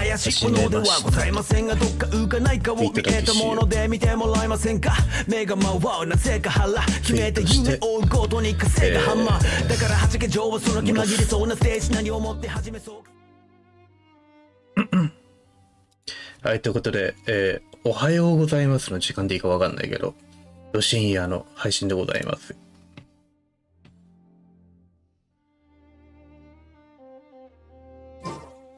怪しいものではございませんが、どっか浮かないかを見えたもので見てもらえませんか。目が回るなぜか腹決めて夢を追うごとに稼がハンマーだからはじけ上はその気紛れそうなステージ何をもって始めそうはい、ということで、おはようございますの時間でいいかわかんないけど、深夜の配信でございます。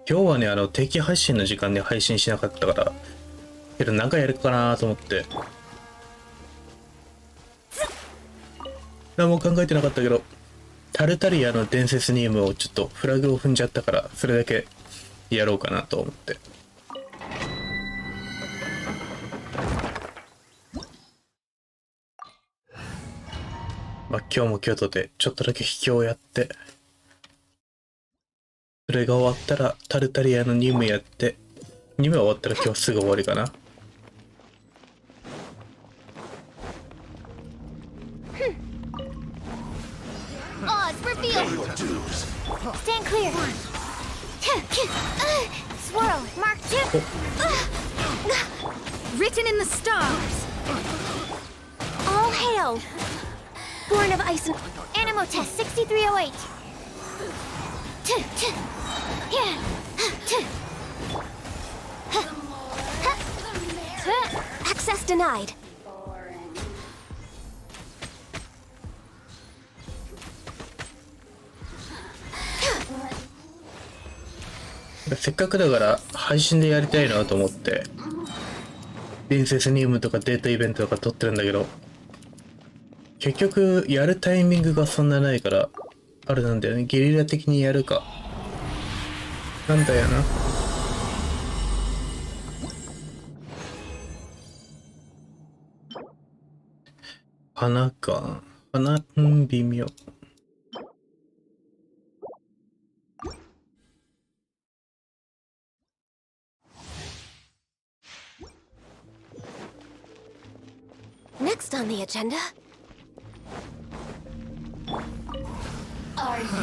今日はね、定期配信の時間で配信しなかったから、けど何かやるかなと思って。何も考えてなかったけど、タルタリアの伝説任務をちょっとフラグを踏んじゃったから、それだけやろうかなと思って。まあ今日も京都でちょっとだけ秘境をやって、それが終わったらタルタリアの任務やって、任務が終わったら今日すぐ終わりかな。Written in the stars. All hail. Born of ice and Animo test 6308. Access denied. せっかくだから配信でやりたいなと思って伝説任務とかデータイベントとか撮ってるんだけど、結局やるタイミングがそんなないからあれなんだよね。ゲリラ的にやるかなんだよな。花か花、微妙。Next on the agenda.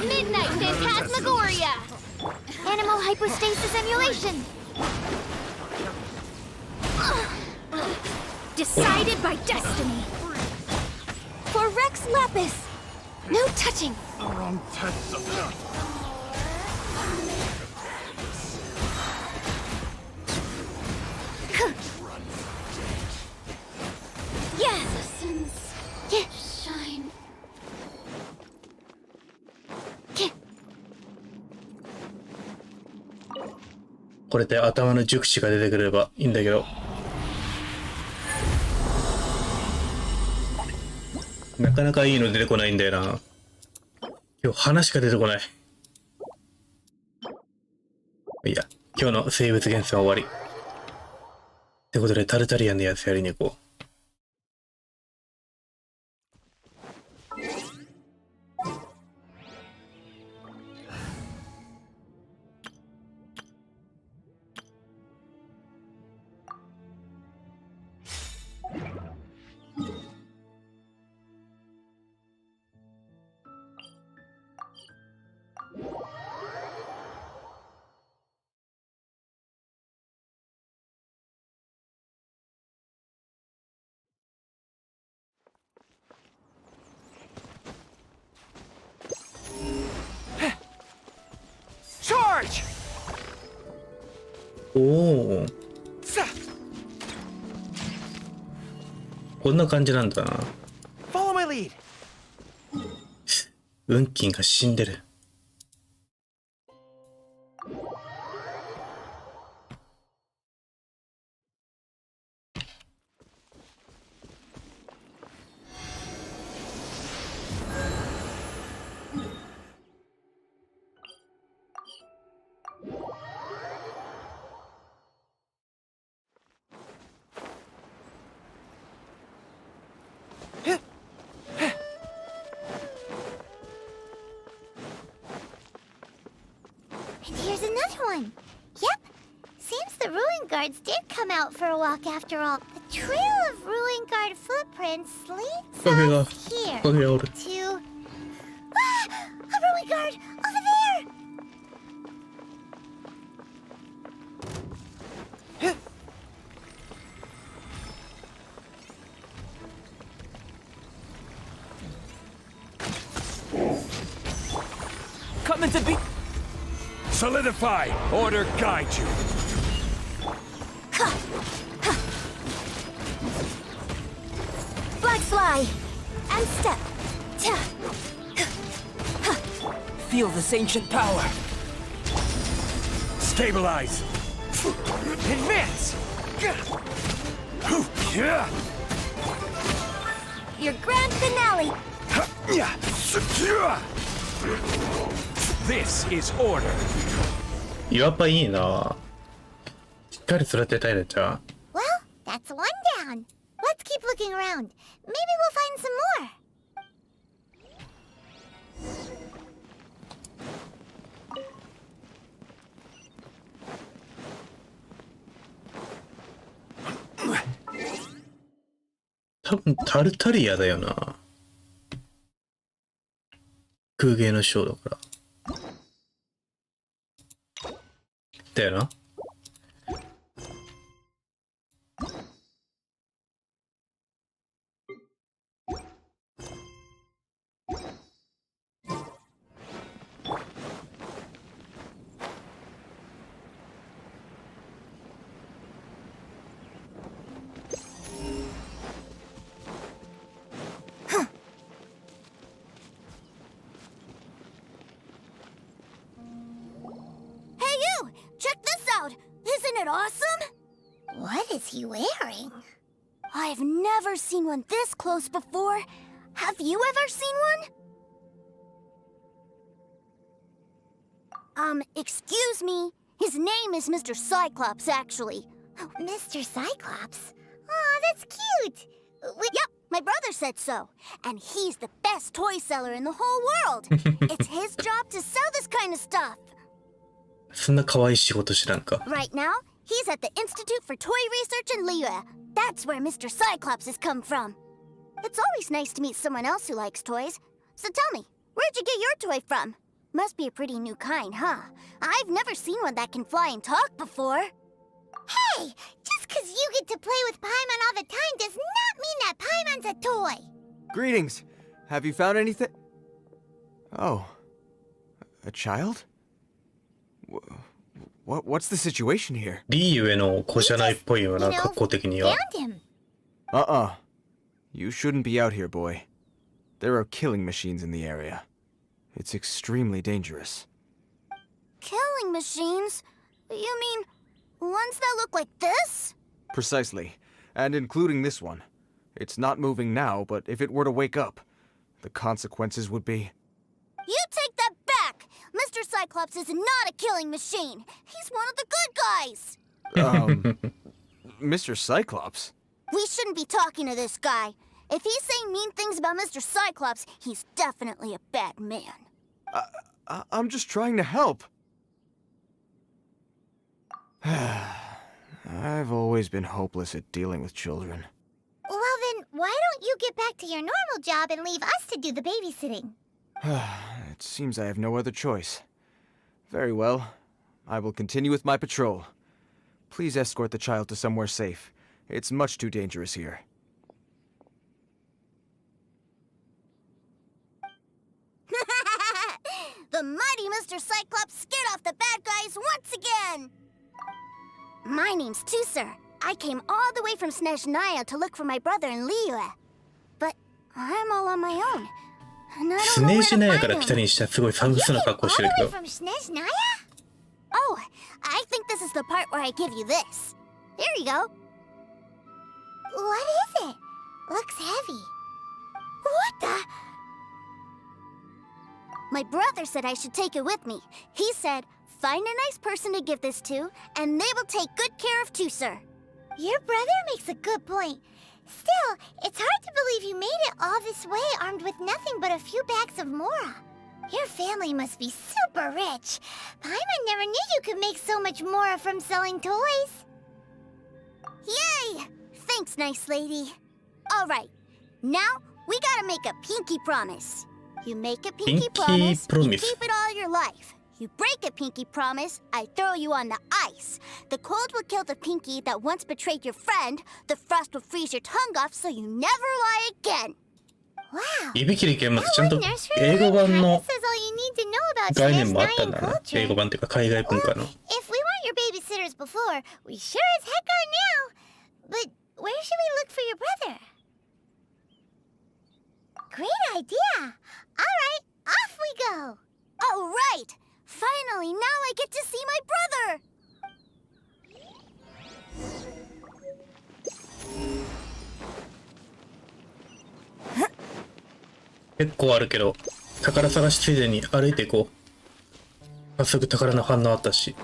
Midnight Phantasmagoria! Animal hypostasis emulation! Decided by destiny! For Rex Lapis! No touching! Yes! Shine. これで頭の熟知が出てくればいいんだけど、なかなかいいの出てこないんだよな。今日話しか出てこない。いや、今日の生物厳選は終わりってことで、タルタリアンのやつやりに行こう。おお、こんな感じなんだな。運金が死んでる。one. Yep. Seems the ruin guards did come out for a walk after all. The trail of ruin guard footprints leads us here to... Ah! A ruin guard! Over there! Coming to be... Solidify! Order guide you! Flag fly! And step! Feel this ancient power. Stabilize! Advance! Your grand finale! Secure! This is order. やっぱいいな。しっかり育てたいね、じゃあ。Well, that's one down. Let's keep looking around. Maybe we'll find some more. 多分タルタリアだよな。空芸のショーだから。だよな。Isn't it awesome? What is he wearing? I've never seen one this close before. Have you ever seen one? Excuse me. His name is Mr. Cyclops, actually. Mr. Cyclops? Aw, that's cute. Yep, my brother said so. And he's the best toy seller in the whole world. It's his job to sell this kind of stuff. そんな可愛い仕事知らんか。 Right now, he's at the Institute for Toy Research in Liyue. That's where Mr. Cyclops has come from. It's always nice to meet someone else who likes toys. So tell me, where'd you get your toy from? Must be a pretty new kind, huh? I've never seen one that can fly and talk before. Hey! Just 'cause you get to play with Paimon all the time does not mean that Paimon's a toy! Greetings. Have you found anything? Oh. A child? What's the situation here? リーユへの子じゃないっぽいよな、格好的には。 Found him. You shouldn't be out here, boy. There are killing machines in the area. It's extremely dangerous. Killing machines? You mean ones that look like this? Precisely. And including this one. It's not moving now, but if it were to wake up, the consequences would be... You take that back! Mr. Cyclops is not a killing machine. He's one of the good guys. Mr. Cyclops? We shouldn't be talking to this guy. If he's saying mean things about Mr. Cyclops, he's definitely a bad man. I'm just trying to help. I've always been hopeless at dealing with children. Well then, why don't you get back to your normal job and leave us to do the babysitting? It seems I have no other choice. Very well. I will continue with my patrol. Please escort the child to somewhere safe. It's much too dangerous here. The mighty Mr. Cyclops scared off the bad guys once again! My name's Tusser. I came all the way from Snezhnaya to look for my brother in Liyue. But I'm all on my own. And I ス don't know ネ where ー to シナヤ find から him. 来たにしてはすごい寒そうな格好してるけ All ど。 the way from Snezhnaya? Oh, I think this is the part where I give you this. There you go. What is it? Looks heavy. What the? My brother said I should take it with me. He said, find a nice person to give this to, and they will take good care of Tusser. Your brother makes a good point. Still, it's hard to believe you made it all this way armed with nothing but a few bags of Mora. Your family must be super rich. Paimon never knew you could make so much more from selling toys. Yay! Thanks, nice lady. Alright, now we gotta make a pinky promise. You make a pinky promise, you keep it all your life. You break a pinky promise, I throw you on the ice. The cold will kill the pinky that once betrayed your friend. The frost will freeze your tongue off so you never lie again. Wow. いびきり剣までちゃんと英語版の概念もあったんだな。英語版っていうか海外文化の。If we weren't your babysitters before, we sure as heck are now. But where should we look for your brother? Great idea. All right, off we go. All right. Finally, now I get to see my brother. 結構あるけど、宝探しついでに歩いていこう。早速宝の反応あったし。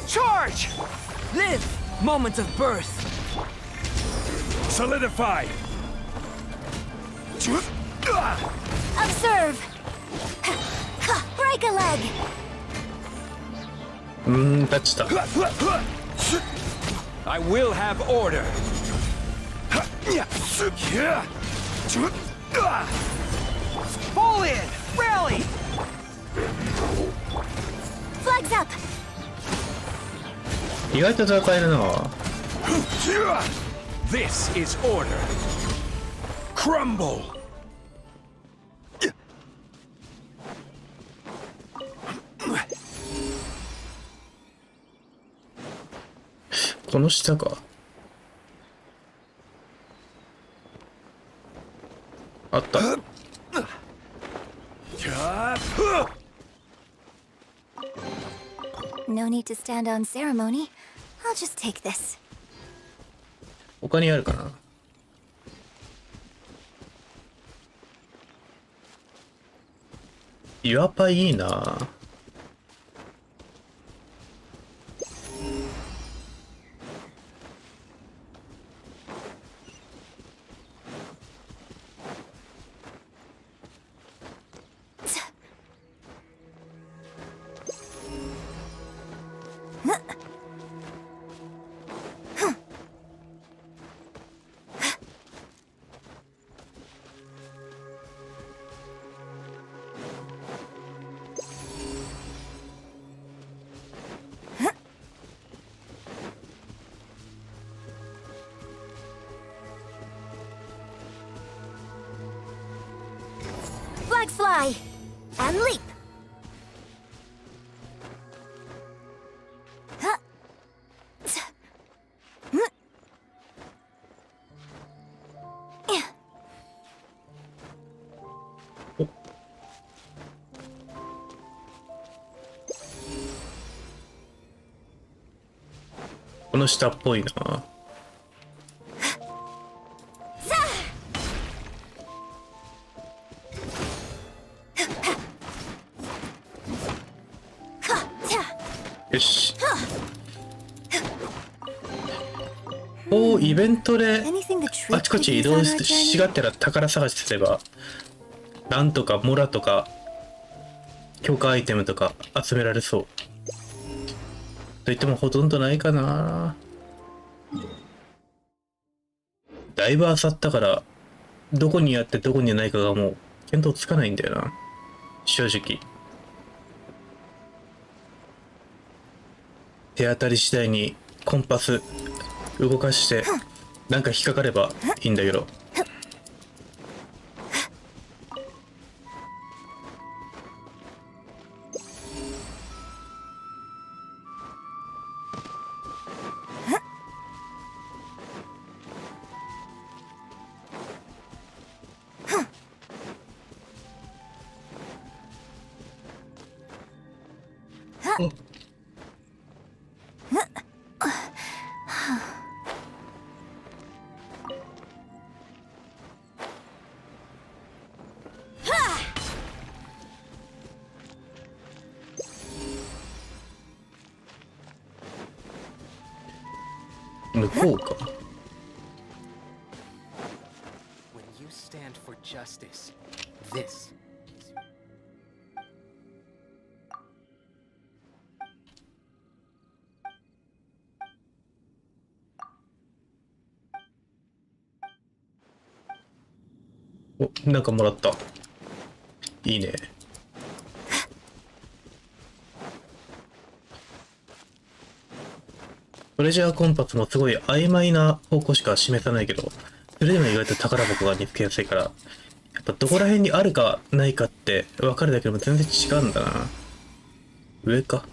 Charge! Live! Moments of birth. Solidify! Observe. Break a leg. タッチだ。I will have order! Fall in! Rally! Flags up. 意外と戦えるな。This is order! Crumble! この下か。あった。No need to stand on ceremony. I'll just take this. 他にあるかな。岩パイいいな。Flags fly and leap. Huh. Yeah. この下っぽいな。よし。おお、イベントであちこち移動しがてら宝探しすれば、なんとかモラとか強化アイテムとか集められそう。と言ってもほとんどないかな。だいぶ漁ったからどこにあってどこにないかがもう見当つかないんだよな、正直。手当たり次第にコンパス動かしてなんか引っかかればいいんだけど。向こうか。When you stand for justice, this. お、なんかもらった。いいね。トレジャーコンパスもすごい曖昧な方向しか示さないけど、それでも意外と宝箱が見つけやすいから、やっぱどこら辺にあるかないかって分かるだけでも全然違うんだな。上か。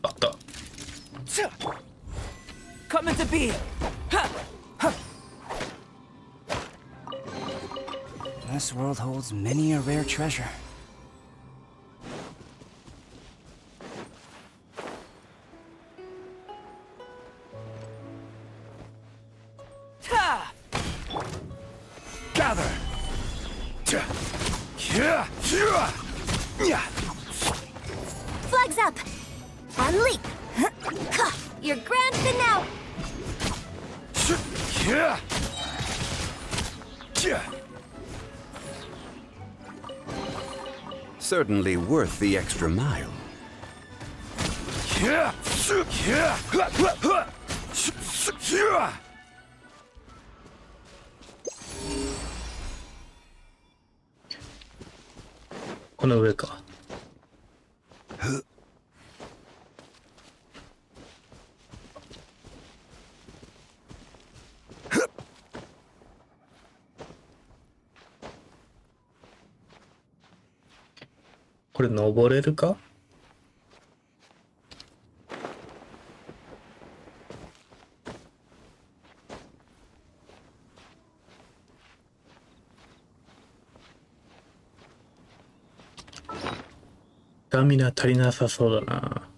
あった。Come into being. This world holds many a rare treasure. Gather. Flags up! On leap! Your grand finale! Certainly worth the extra mile. .この上か。これ登れるか。スタミナ足りなさそうだな。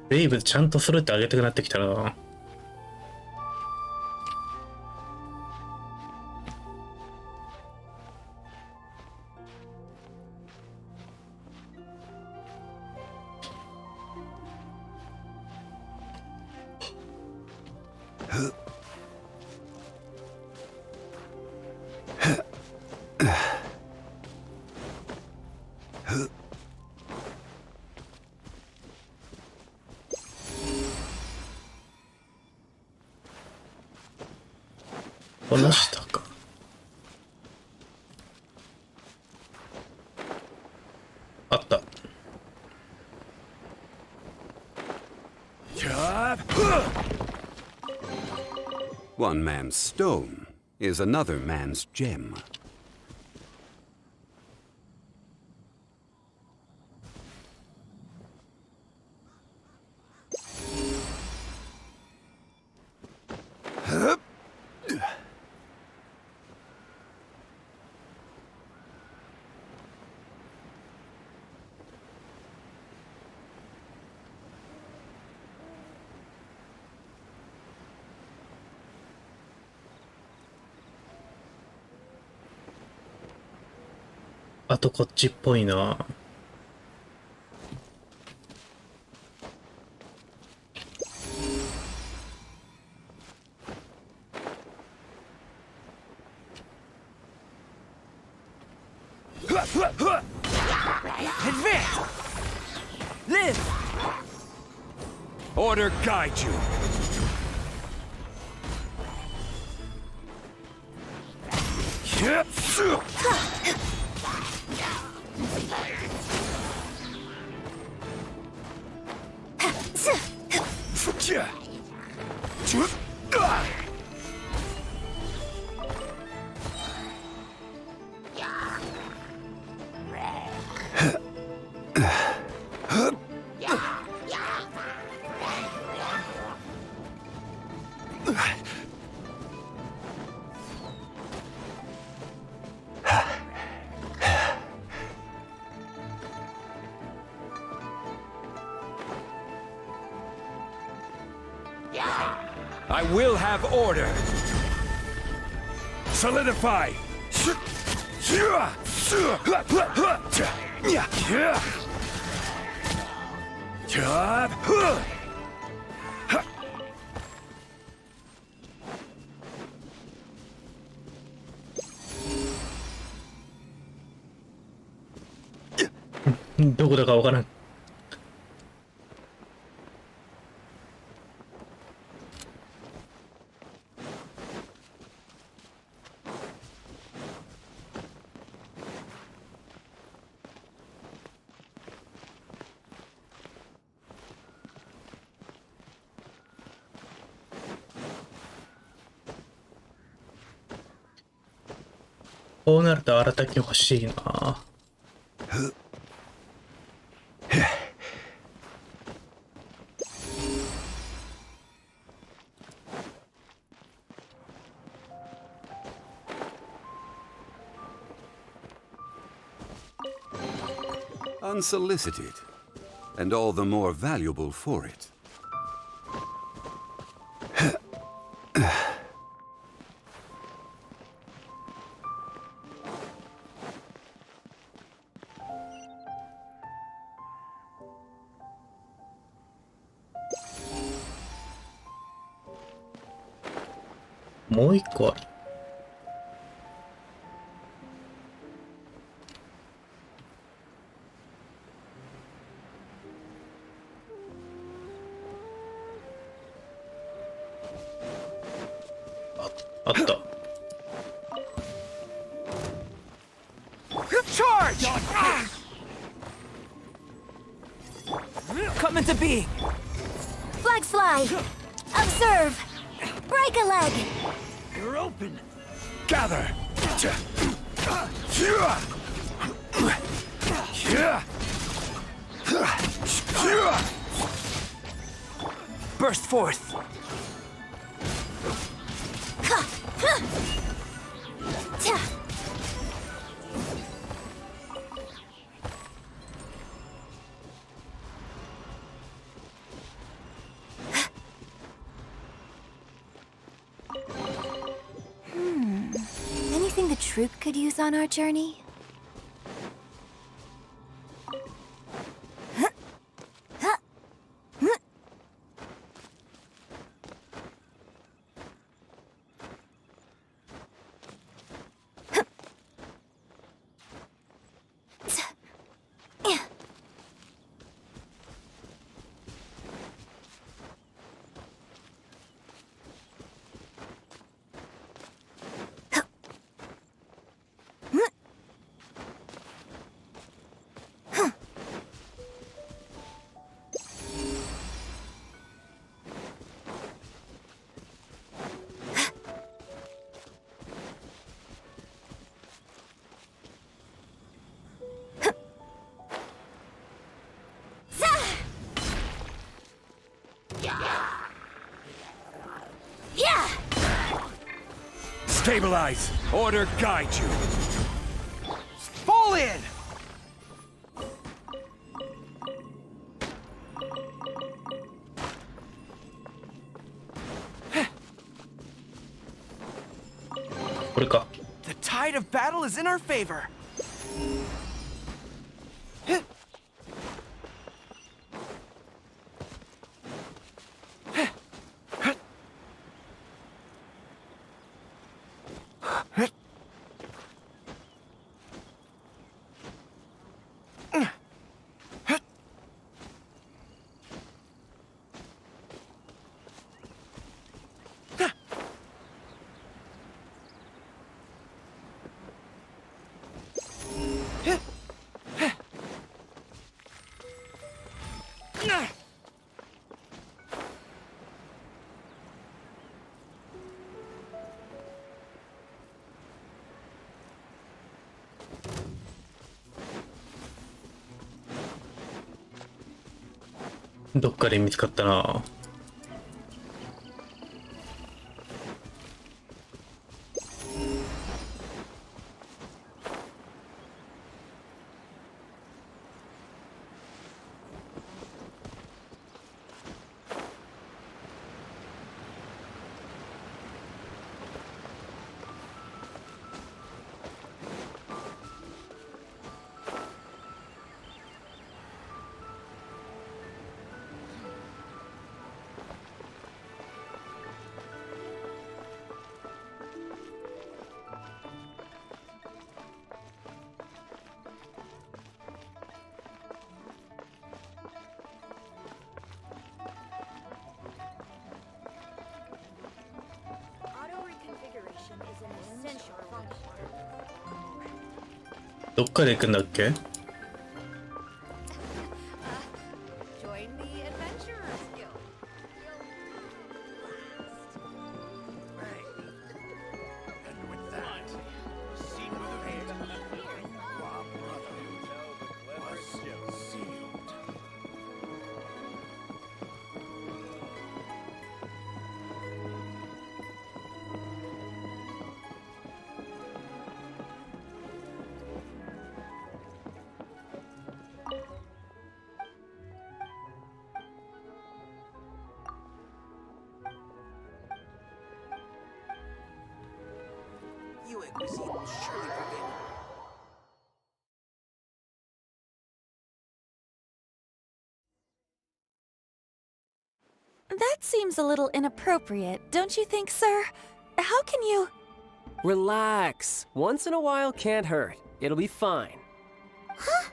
レイブちゃんと揃えてあげたくなってきたな。この下か。あった。One man's stone is another man's gem. あとこっちっぽいな。Advance! Live! Order guide you. I will have order. Solidify. Hmm, どこだかわからん。こうなると新たき欲しいな。Unsolicited, and all the more valuable for it.もう一個ある。あった。Charge! Come into being. Flags fly! Observe! Break a leg! You're open. Gather. Burst forth. Anything the troop could use on our journey? Stabilize. Order guide you. Fall in.これか。 The tide of battle is in our favor. どっかで見つかったな。どっかで行くんだっけ？ Join the Adventurers Guild. And with that, scene with a fate. Our brotherhood was sealed. That seems a little inappropriate, don't you think, sir? How can you... Relax. Once in a while can't hurt. It'll be fine. Huh?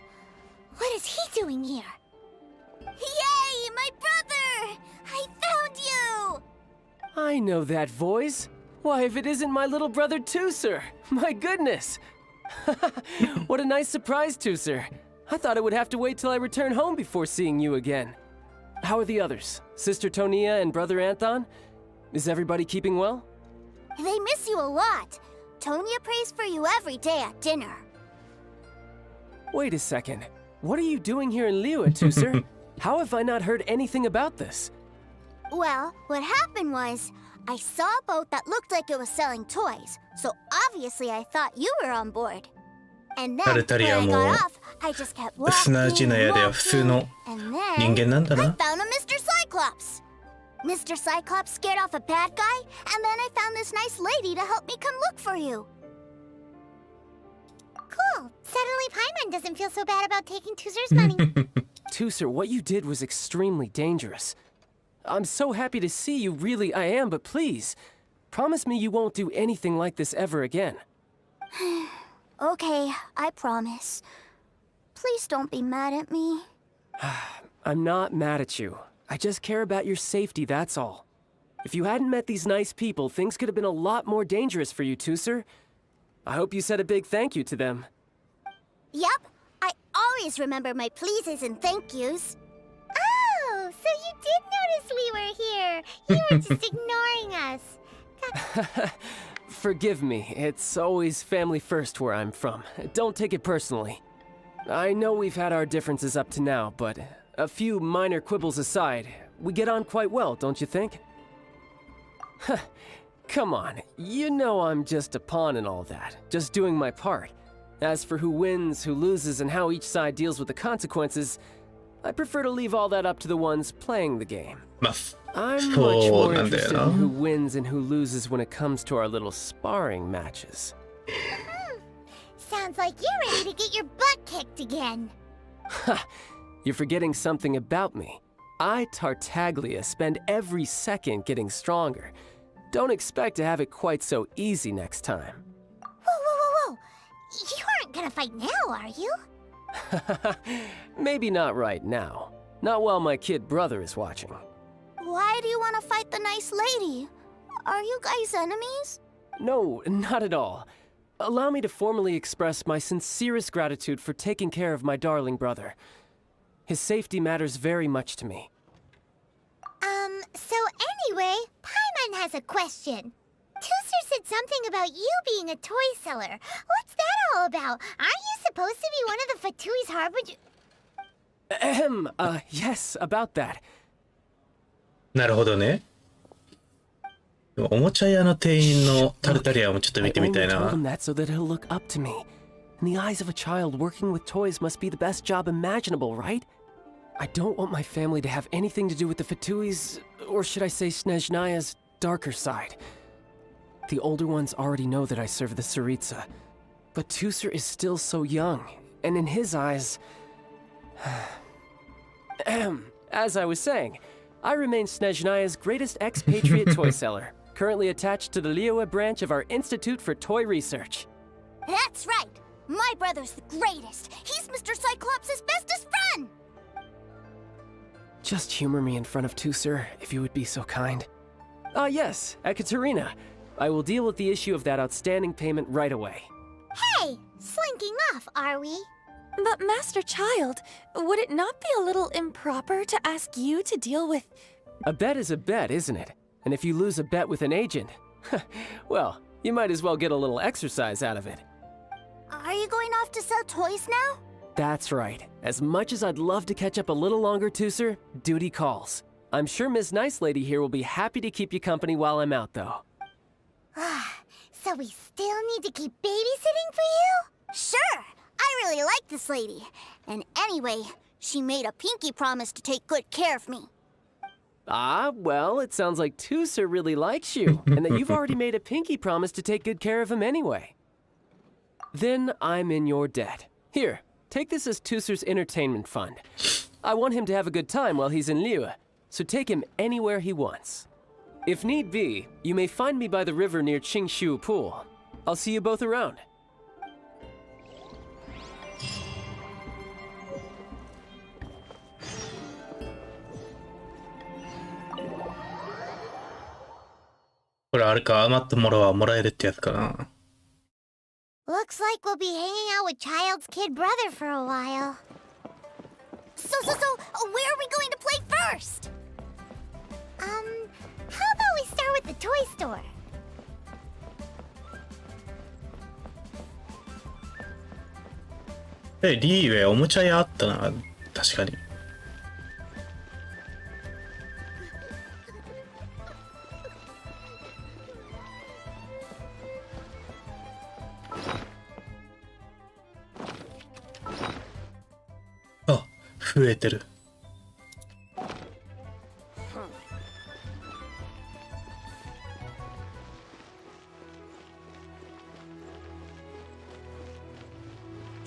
What is he doing here? Yay, my brother! I found you! I know that voice. Why, if it isn't my little brother Tooser! My goodness! What a nice surprise, Tooser. I thought I would have to wait till I return home before seeing you again. How are the others? Sister Tonia and brother Anthon? Is everybody keeping well? They miss you a lot. Tonya prays for you every day at dinner. Wait a second. What are you doing here in Liyue, Tooser? How have I not heard anything about this? Well, what happened was, I saw a boat that looked like it was selling toys, so obviously I thought you were on board. And then, when I got off, I just kept walking, 砂地の矢では普通の and 人 then 間なんだ I な。 found a Mr. Cyclops. Mr. Cyclops scared off a bad guy, and then I found this nice lady to help me come look for you. Cool. Suddenly Paimon doesn't feel so bad about taking Tooser's money. Tooser, what you did was extremely dangerous. I'm so happy to see you, really I am, but please, promise me you won't do anything like this ever again. Okay, I promise. Please don't be mad at me. I'm not mad at you. I just care about your safety, that's all. If you hadn't met these nice people, things could have been a lot more dangerous for you, Tooser. I hope you said a big thank you to them. Yep, I always remember my pleases and thank yous. Oh, so you did notice we were here. You were just ignoring us. Forgive me, it's always family first where I'm from. Don't take it personally. I know we've had our differences up to now, but a few minor quibbles aside, we get on quite well, don't you think? Come on, you know I'm just a pawn in all that, just doing my part. As for who wins, who loses, and how each side deals with the consequences, I prefer to leave all that up to the ones playing the game. まあ、 I'm much そう more なんだよ interested な。 in who wins and who loses when it comes to our little sparring matches. Sounds like you're ready to get your butt kicked again. Ha! You're forgetting something about me. I, Tartaglia, spend every second getting stronger. Don't expect to have it quite so easy next time. Whoa. You aren't gonna fight now, are you? Maybe not right now. Not while my kid brother is watching. Why do you want to fight the nice lady? Are you guys enemies? No, not at all. Allow me to formally express my sincerest gratitude for taking care of my darling brother. His safety matters very much to me. So anyway, Paimon has a question. Tooser said something about you being a toy seller. What's that all about? Aren't you supposed to be one of the Fatui's harbinger? Yes, about that. なるほどね。おもちゃ屋の店員のタルタリアもちょっと見てみたい I only told な。 him that so that he'll look up to me. In the eyes of a child, working with toys must be the best job imaginable, right? I don't want my family to have anything to do with the Fatui's, or should I say Snezhnaya's, darker side. The older ones already know that I serve the Tsaritsa. But Tooser is still so young, and in his eyes... As I was saying, I remain Snezhnaya's greatest expatriate toy seller, currently attached to the Liyue branch of our Institute for Toy Research. That's right. My brother's the greatest. He's Mr. Cyclops' bestest friend. Just humor me in front of Tooser, if you would be so kind. Yes, Ekaterina. I will deal with the issue of that outstanding payment right away. Hey, slinking off, are we? But Master Child, would it not be a little improper to ask you to deal with... A bet is a bet, isn't it? And if you lose a bet with an agent, well, you might as well get a little exercise out of it. Are you going off to sell toys now? That's right. As much as I'd love to catch up a little longer, Tooser, duty calls. I'm sure Miss Nice Lady here will be happy to keep you company while I'm out, though. So we still need to keep babysitting for you? Sure! I really like this lady. And anyway, she made a pinky promise to take good care of me. Ah, well, it sounds like Tooser really likes you, and that you've already made a pinky promise to take good care of him anyway. Then I'm in your debt. Here, take this as Tooser's entertainment fund. I want him to have a good time while he's in Liyue, so take him anywhere he wants. If need be, you may find me by the river near Qingshu Pool. I'll see you both around.これあれか、余ったものはもらえるってやつかな。Looks like we'll be hanging out with Child's kid brother for a while. So, where are we going to play first? How about we start with the toy store? リーウェイおもちゃ屋あったな、確かに。あ、増えてる。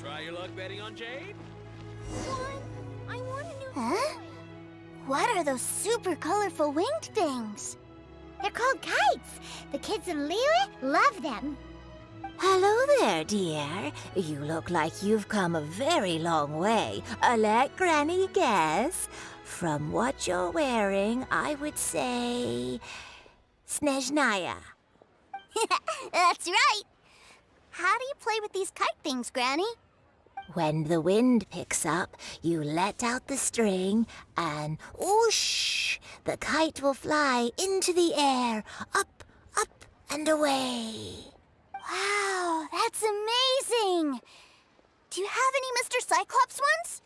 Try your luck betting on Jade? I want a new... Huh? What are those super colorful winged things? They're called kites. The kids in Liyue love them. Hello there, dear. You look like you've come a very long way. Let Granny guess. From what you're wearing, I would say... Snezhnaya. That's right. How do you play with these kite things, Granny? When the wind picks up, you let out the string and whoosh! The kite will fly into the air, up, up, and away. Wow, that's amazing! Do you have any Mr. Cyclops ones?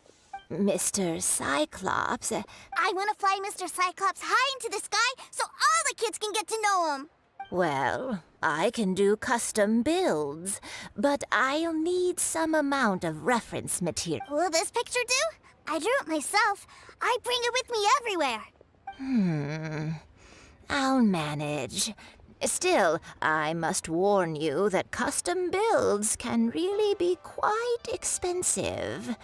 Mr. Cyclops? I want to fly Mr. Cyclops high into the sky so all the kids can get to know him. Well, I can do custom builds, but I'll need some amount of reference material. Will this picture do? I drew it myself. I bring it with me everywhere. I'll manage. Still, I must warn you that custom builds can really be quite expensive.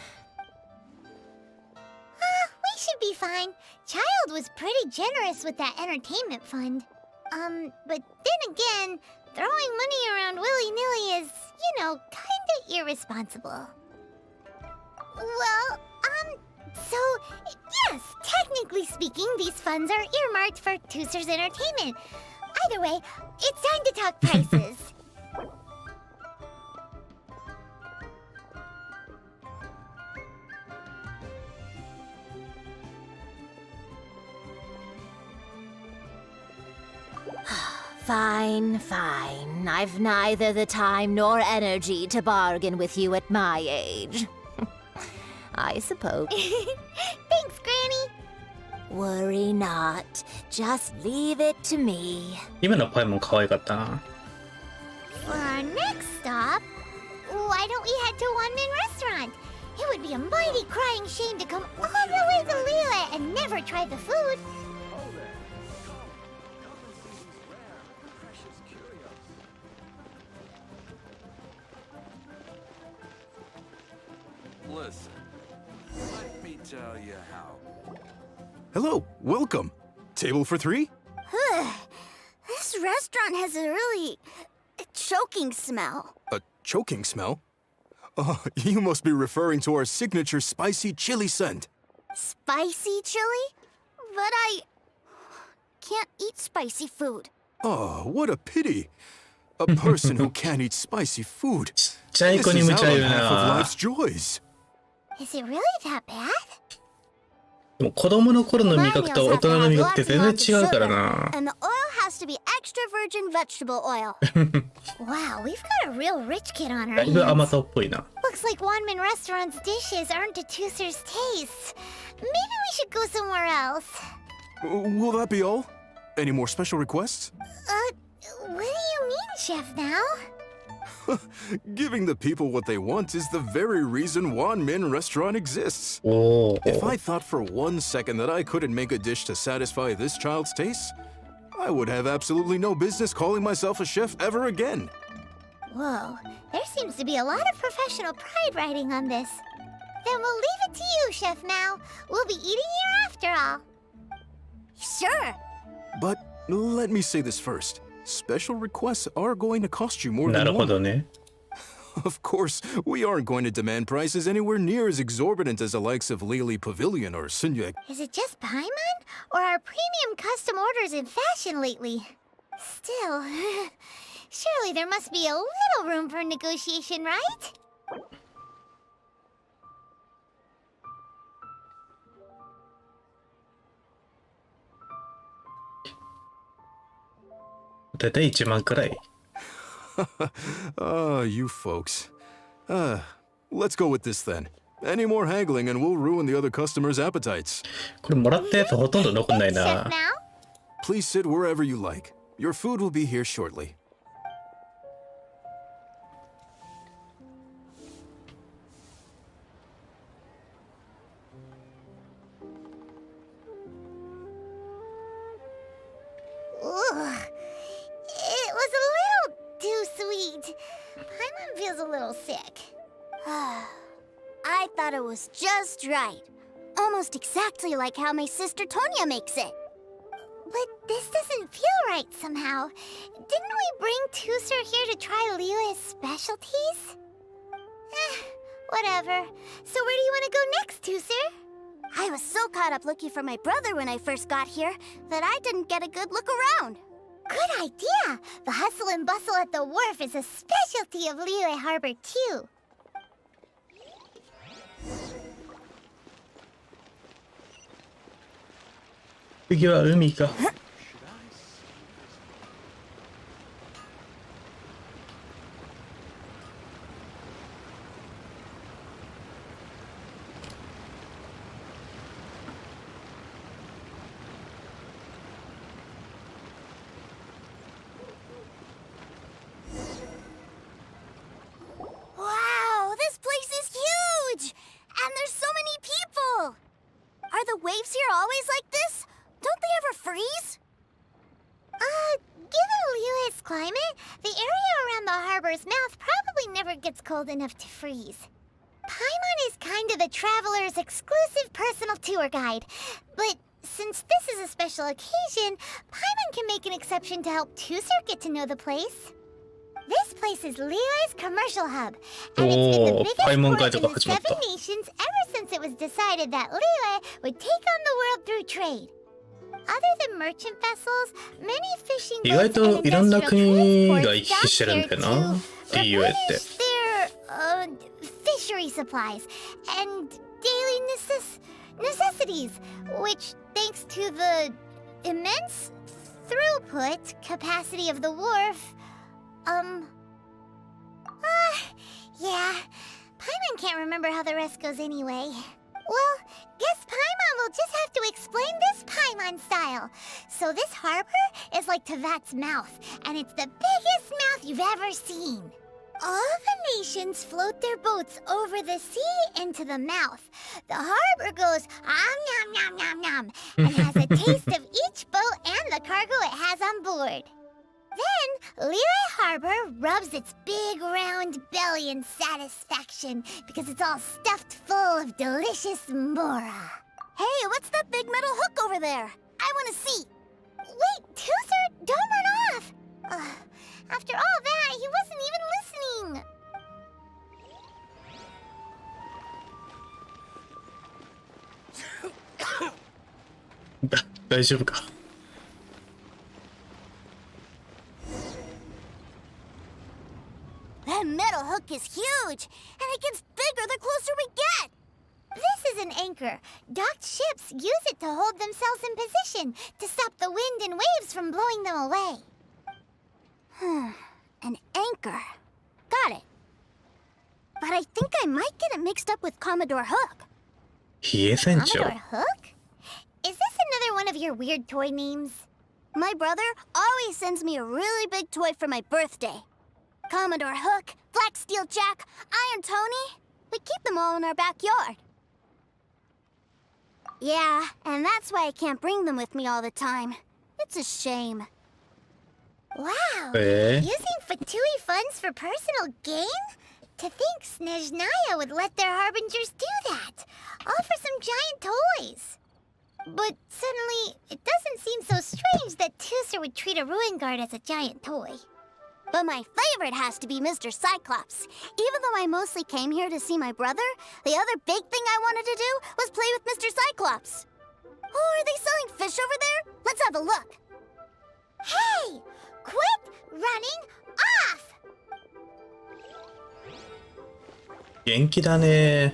should be fine. Child was pretty generous with that entertainment fund. But then again, throwing money around willy-nilly is, kinda irresponsible. Well, so, yes, technically speaking, these funds are earmarked for Tooser's entertainment. Either way, it's time to talk prices. Fine, fine. I've neither the time nor energy to bargain with you at my age. I suppose. Thanks, Granny. Worry not. Just leave it to me. 今のパイも可愛かったな。 For our next stop, why don't we head to One-Man Restaurant? It would be a mighty crying shame to come all the way to Liyue and never try the food. Listen, let me tell you how. Hello, welcome. Table for 3? This restaurant has a really choking smell. A choking smell? Oh, you must be referring to our signature spicy chili scent. Spicy chili? But I can't eat spicy food. Oh, what a pity. A person who can't eat spicy food. ちっちゃい This 子に is 無 out 茶 on 言う half of な。 life's joys. Is it really that bad? でも子供の頃の味覚と大人の味覚って全然違うからな。 And the oil has to be extra virgin vegetable oil. Wow, we've got a real rich kid on our だいぶ甘 hands. 党っぽいな。 Looks like One-Man Restaurant's dishes aren't to Tooser's taste. Maybe we should go somewhere else. Will that be all? Any more special requests? What do you mean, Chef, now? Giving the people what they want is the very reason Wan-Min Restaurant exists. おお。 If I thought for 1 second that I couldn't make a dish to satisfy this child's taste, I would have absolutely no business calling myself a chef ever again. Whoa, there seems to be a lot of professional pride riding on this. Then we'll leave it to you, Chef Mao. We'll be eating here after all. Sure. But let me say this first. Special requests are going to cost you more な than るほ one. どね。 Of course, we aren't going to demand prices anywhere near as exorbitant as the likes of Lily Pavilion or Sunyek. Is it just Paimon? Or are premium custom orders in fashion lately? Still, surely there must be a little room for negotiation, right? だいたい1万くらい。 Ah, you folks. Let's go with this then. Any more haggling and we'll ruin the other customers' appetites. これもらったやつほとんど残んない Chef な。 Mao? Please sit wherever you like. Your food will be here shortly. Ugh. It was a little too sweet. Paimon feels a little sick. I thought it was just right. Almost exactly like how my sister Tonya makes it. But this doesn't feel right somehow. Didn't we bring Tooser here to try Liyue's specialties? Whatever. So where do you want to go next, Tooser? I was so caught up looking for my brother when I first got here that I didn't get a good look around. Good idea! The hustle and bustle at the wharf is a specialty of Liyue Harbor, too. 次は海か。Wow, this place is huge! And there's so many people! Are the waves here always like this? Don't they ever freeze? Given Liyue's climate, the area around the harbor's mouth probably never gets cold enough to freeze. Paimon is kind of the traveler's exclusive personal tour guide. But since this is a special occasion, Paimon can make an exception to help Tuser get to know the place. This place is Liyue's commercial hub, and it's been the biggest Paimon port in guide the 7 nations ever since it was decided that Liyue would take on the world through trade. Other than merchant vessels, many fishing 意外 boats と and いろんな industrial 国が transports 行き来してるん dock だよ here な to DUA って。 replenish their fishery supplies and daily necessities, which, thanks to the immense throughput capacity of the wharf, yeah, Paimon can't remember how the rest goes anyway. Well, guess Paimon will just have to explain this Paimon style. So this harbor is like Tevat's mouth, and it's the biggest mouth you've ever seen. All the nations float their boats over the sea into the mouth. The harbor goes nom nom nom nom and has a taste of each boat and the cargo it has on board. Then, Liyue Harbor rubs its big round belly in satisfaction because it's all stuffed full of delicious mora. Hey, what's that big metal hook over there? I want to see. Wait, Tuser, don't run off! After all that, he wasn't even listening. 大丈夫か。 That metal hook is huge, and it gets bigger the closer we get. This is an anchor. Docked ships use it to hold themselves in position to stop the wind and waves from blowing them away. An anchor. Got it. But I think I might get it mixed up with Commodore Hook. 冷え船長。 Commodore Hook? Is this another one of your weird toy names? My brother always sends me a really big toy for my birthday. Commodore Hook, Black Steel Jack, Iron Tony. We keep them all in our backyard. Yeah, and that's why I can't bring them with me all the time. It's a shame. Wow! Eh? Using Fatui funds for personal gain? To think Snezhnaya would let their harbingers do that, all for some giant toys. But suddenly, it doesn't seem so strange that Tuser would treat a ruin guard as a giant toy. But my favorite has to be Mr. Cyclops. Even though I mostly came here to see my brother, the other big thing I wanted to do was play with Mr. Cyclops. Oh, are they selling fish over there? Let's have a look. Hey! Quit running off! 元気だね。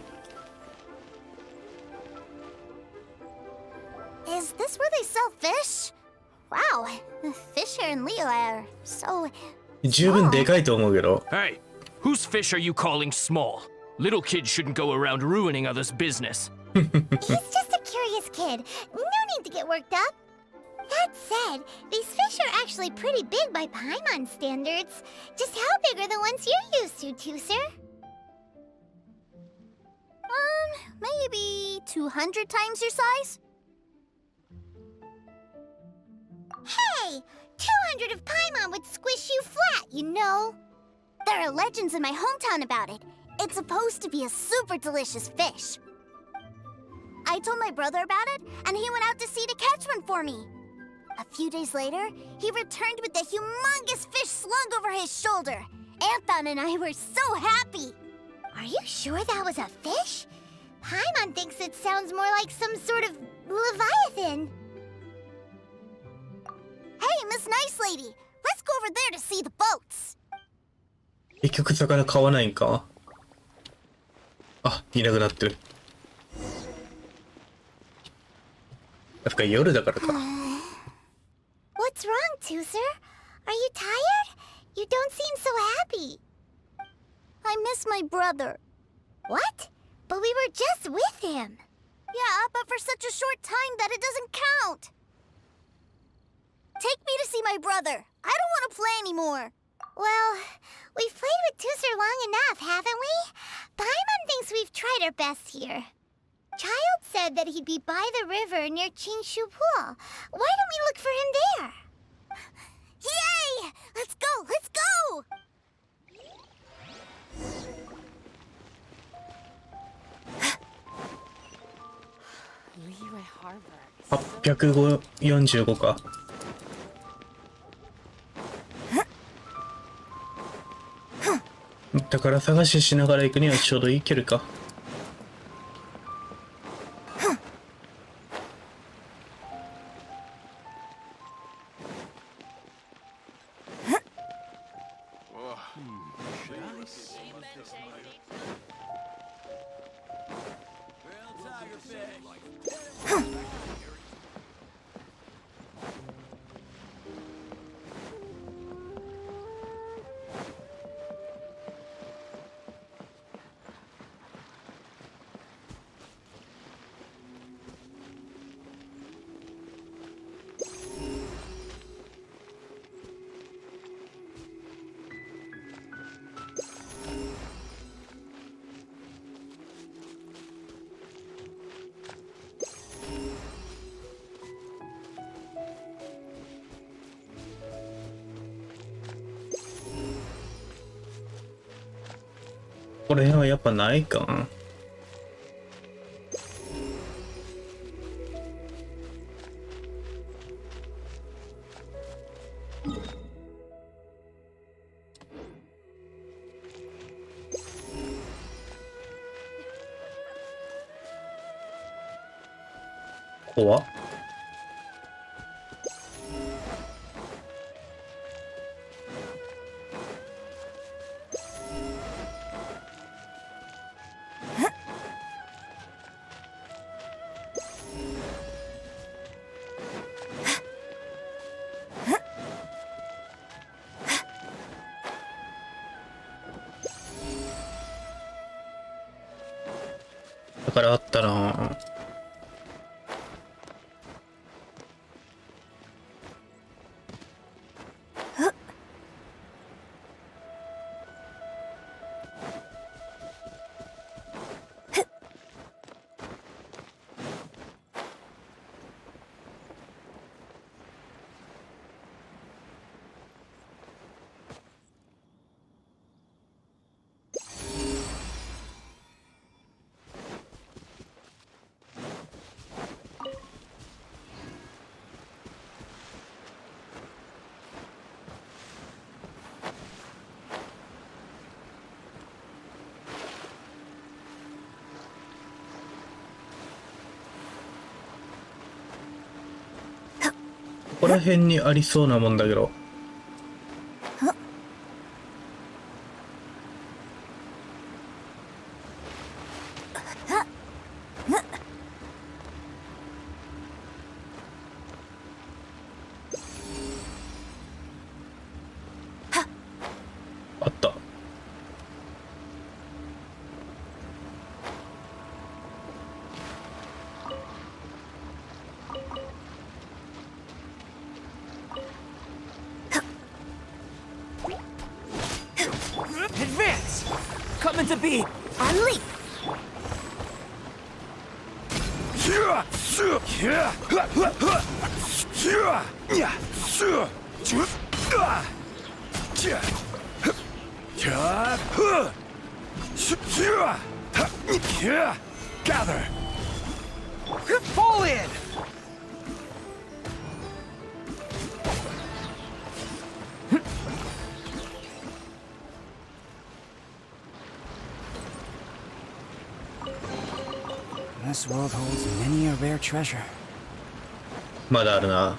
Is this where they sell fish? Wow, the fish here in Leo are so... 十分でかいと思うけど。 Hey, whose fish are you calling small? Little kids shouldn't go around ruining others' business. He's just a curious kid. No need to get worked up. That said, these fish are actually pretty big by Paimon standards. Just how big are the ones you're used to, Tuser? Maybe 200 times your size? Hey! 200 of Paimon would squish you flat, you know. There are legends in my hometown about it. It's supposed to be a super delicious fish. I told my brother about it, and he went out to sea to catch one for me. A few days later, he returned with a humongous fish slung over his shoulder. Anthon and I were so happy. Are you sure that was a fish? Paimon thinks it sounds more like some sort of leviathan. Hey, Miss Nice Lady, let's go over there to see the boats. 結局魚買わないんか。あ、いなくなってる。やっぱ夜だからか。 What's wrong, Tuser? Are you tired? You don't seem so happy. I miss my brother. What? But we were just with him. Yeah, but for such a short time that it doesn't count. Take me to see my brother. I don't want to play anymore. Well, we've played with Tuser long enough, haven't we? Paimon thinks we've tried our best here. Child said that he'd be by the river near Chingshu Pool. Why don't we look for him there? Yay! Let's go! Let's go! 845か。宝探ししながら行くにはちょうどいい距離か。これはやっぱないか。怖っ。だからあったな。ここら辺にありそうなもんだけど。あった。Advance! Coming to be! Unleash! Gather! Fall in! This world holds many a rare treasure. まだあるな。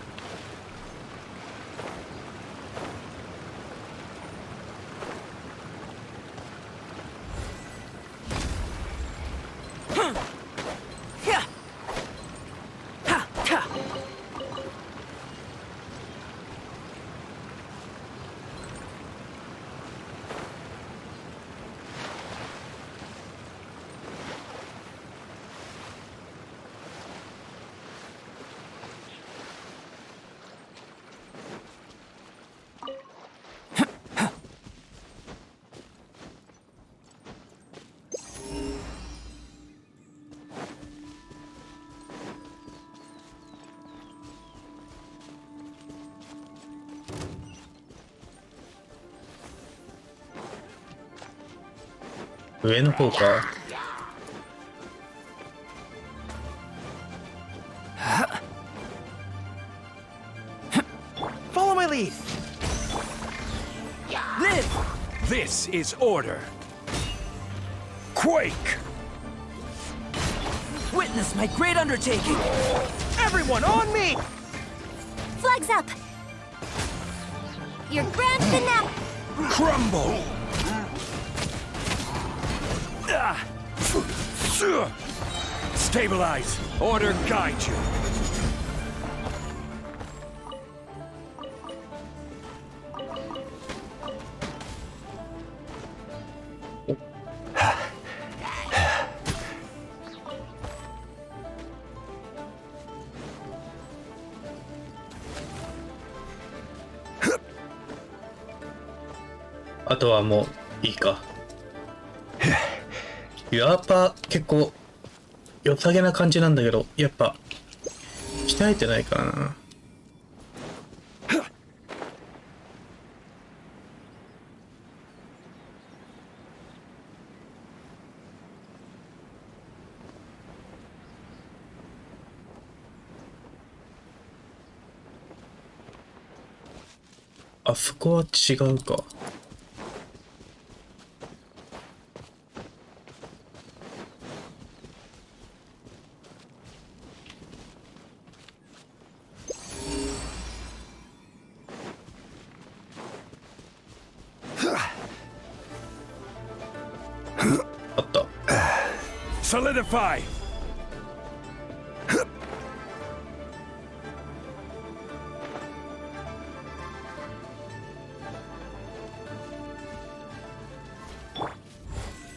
上の方か。lead. Live! This is order. Quake! Witness my great undertaking. Everyone on me! Flags up! Your grand finale! Crumble! Stabilize. Order guide you. あとはもういいか。やっぱ結構良さげな感じなんだけど、やっぱ鍛えてないからな。あそこは違うか。あった。Solidify.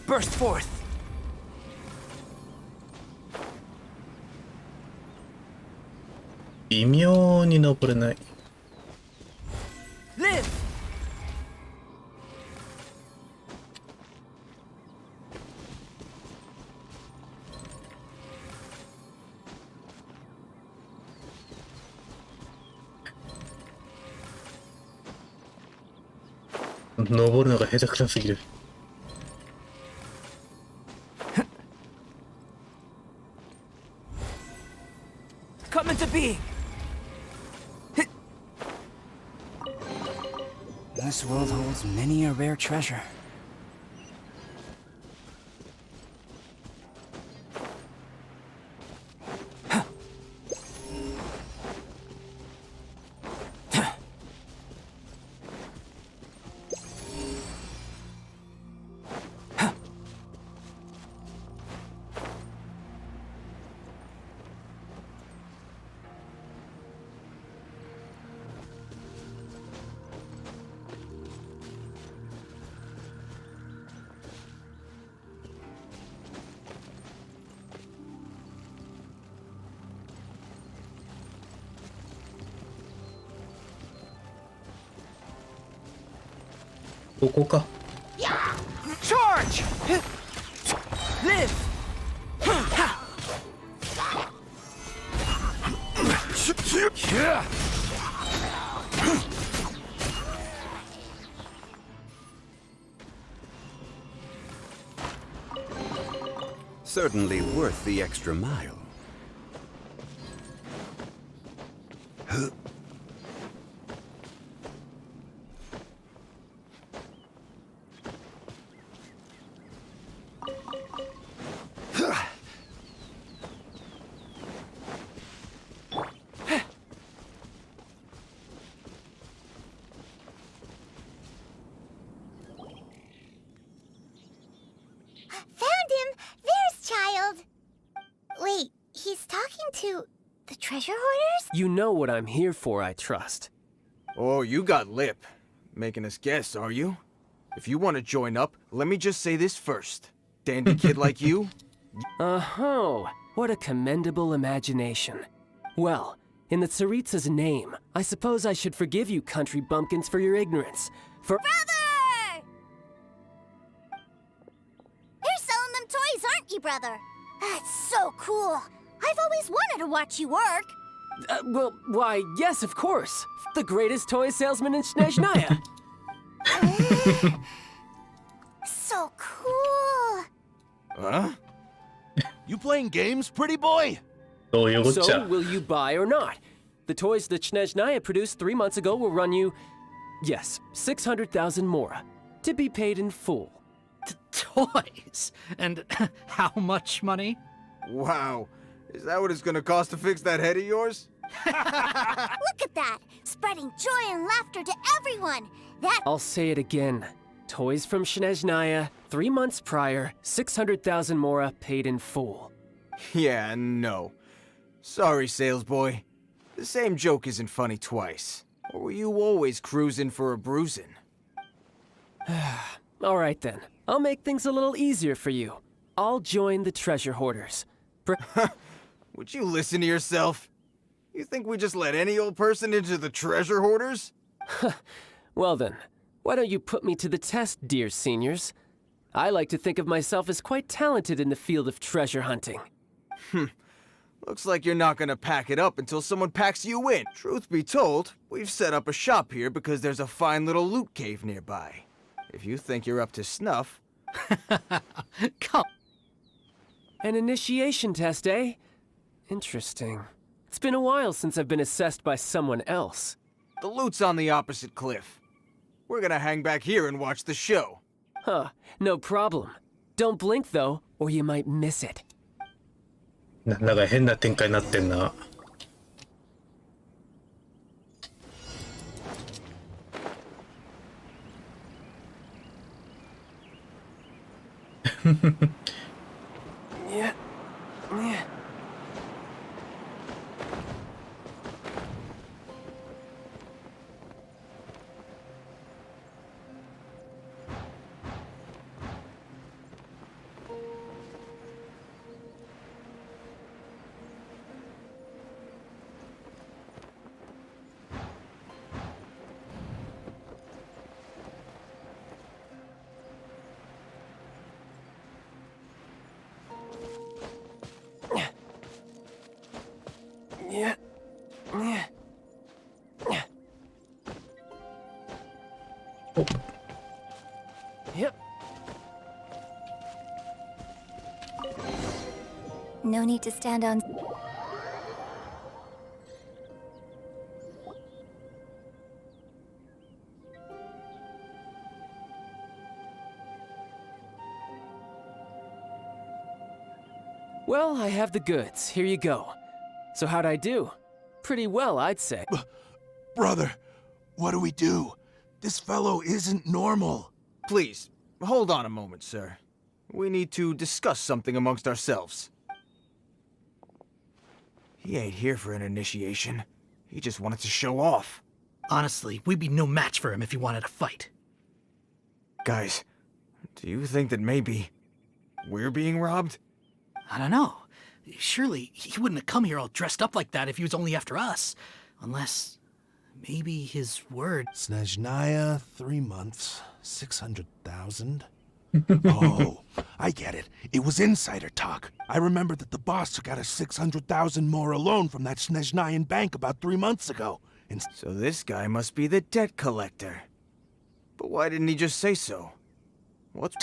Burst forth. 微妙に登れない。Live! 登るのが下手くそすぎる。Come into being. This world holds many a rare treasure.ここか。Charge! Live! Certainly worth the extra mile. Found him! There's Child! Wait, he's talking to the treasure hoarders? You know what I'm here for, I trust. Oh, you got lip. Making us guess, are you? If you want to join up, let me just say this first. Dandy kid like you? Oh, what a commendable imagination. Well, in the Tsaritsa's name, I suppose I should forgive you country bumpkins for your ignorance. For— Brother! You're selling them toys, aren't you, brother? That's so cool. I've always wanted to watch you work. well, why, yes, of course. The greatest toy salesman in Snezhnaya. So cool. Huh? You playing games, pretty boy? どういうこっちゃ。 So, will you buy or not? The toys that Snezhnaya produced 3 months ago will run you, yes, 600,000 mora, to be paid in full. Toys? And how much money? Wow. Is that what it's gonna cost to fix that head of yours? Look at that! Spreading joy and laughter to everyone! That— I'll say it again. Toys from Snezhnaya, 3 months prior, 600,000 mora paid in full. Yeah, no. Sorry, sales boy. The same joke isn't funny twice. Or were you always cruising for a bruising? All right then. I'll make things a little easier for you. I'll join the treasure hoarders. Would you listen to yourself? You think we just let any old person into the treasure hoarders? Well then, why don't you put me to the test, dear seniors? I like to think of myself as quite talented in the field of treasure hunting. Looks like you're not gonna pack it up until someone packs you in. Truth be told, we've set up a shop here because there's a fine little loot cave nearby. If you think you're up to snuff... Come. An initiation test, eh? Interesting. It's been a while since I've been assessed by someone else. The loot's on the opposite cliff. We're gonna hang back here and watch the show. Huh, no problem. Don't blink though, or you might miss it. なんだか変な展開になってんな。Yeah. Yeah. Yeah. Yeah. Oh. Yep. No need to stand on. Well, I have the goods. Here you go. So how'd I do? Pretty well, I'd say. Brother, what do we do? This fellow isn't normal. Please, hold on a moment, sir. We need to discuss something amongst ourselves. He ain't here for an initiation. He just wanted to show off. Honestly, we'd be no match for him if he wanted to fight. Guys, do you think that maybe we're being robbed? I don't know. Surely he wouldn't have come here all dressed up like that if he was only after us. Unless, maybe his word... Snezhnaya, 3 months, 600,000. Oh, I get it. It was insider talk. I remember that the boss took out a 600,000 more loan from that Snezhnayan bank about 3 months ago. And so this guy must be the debt collector. But why didn't he just say so? What's...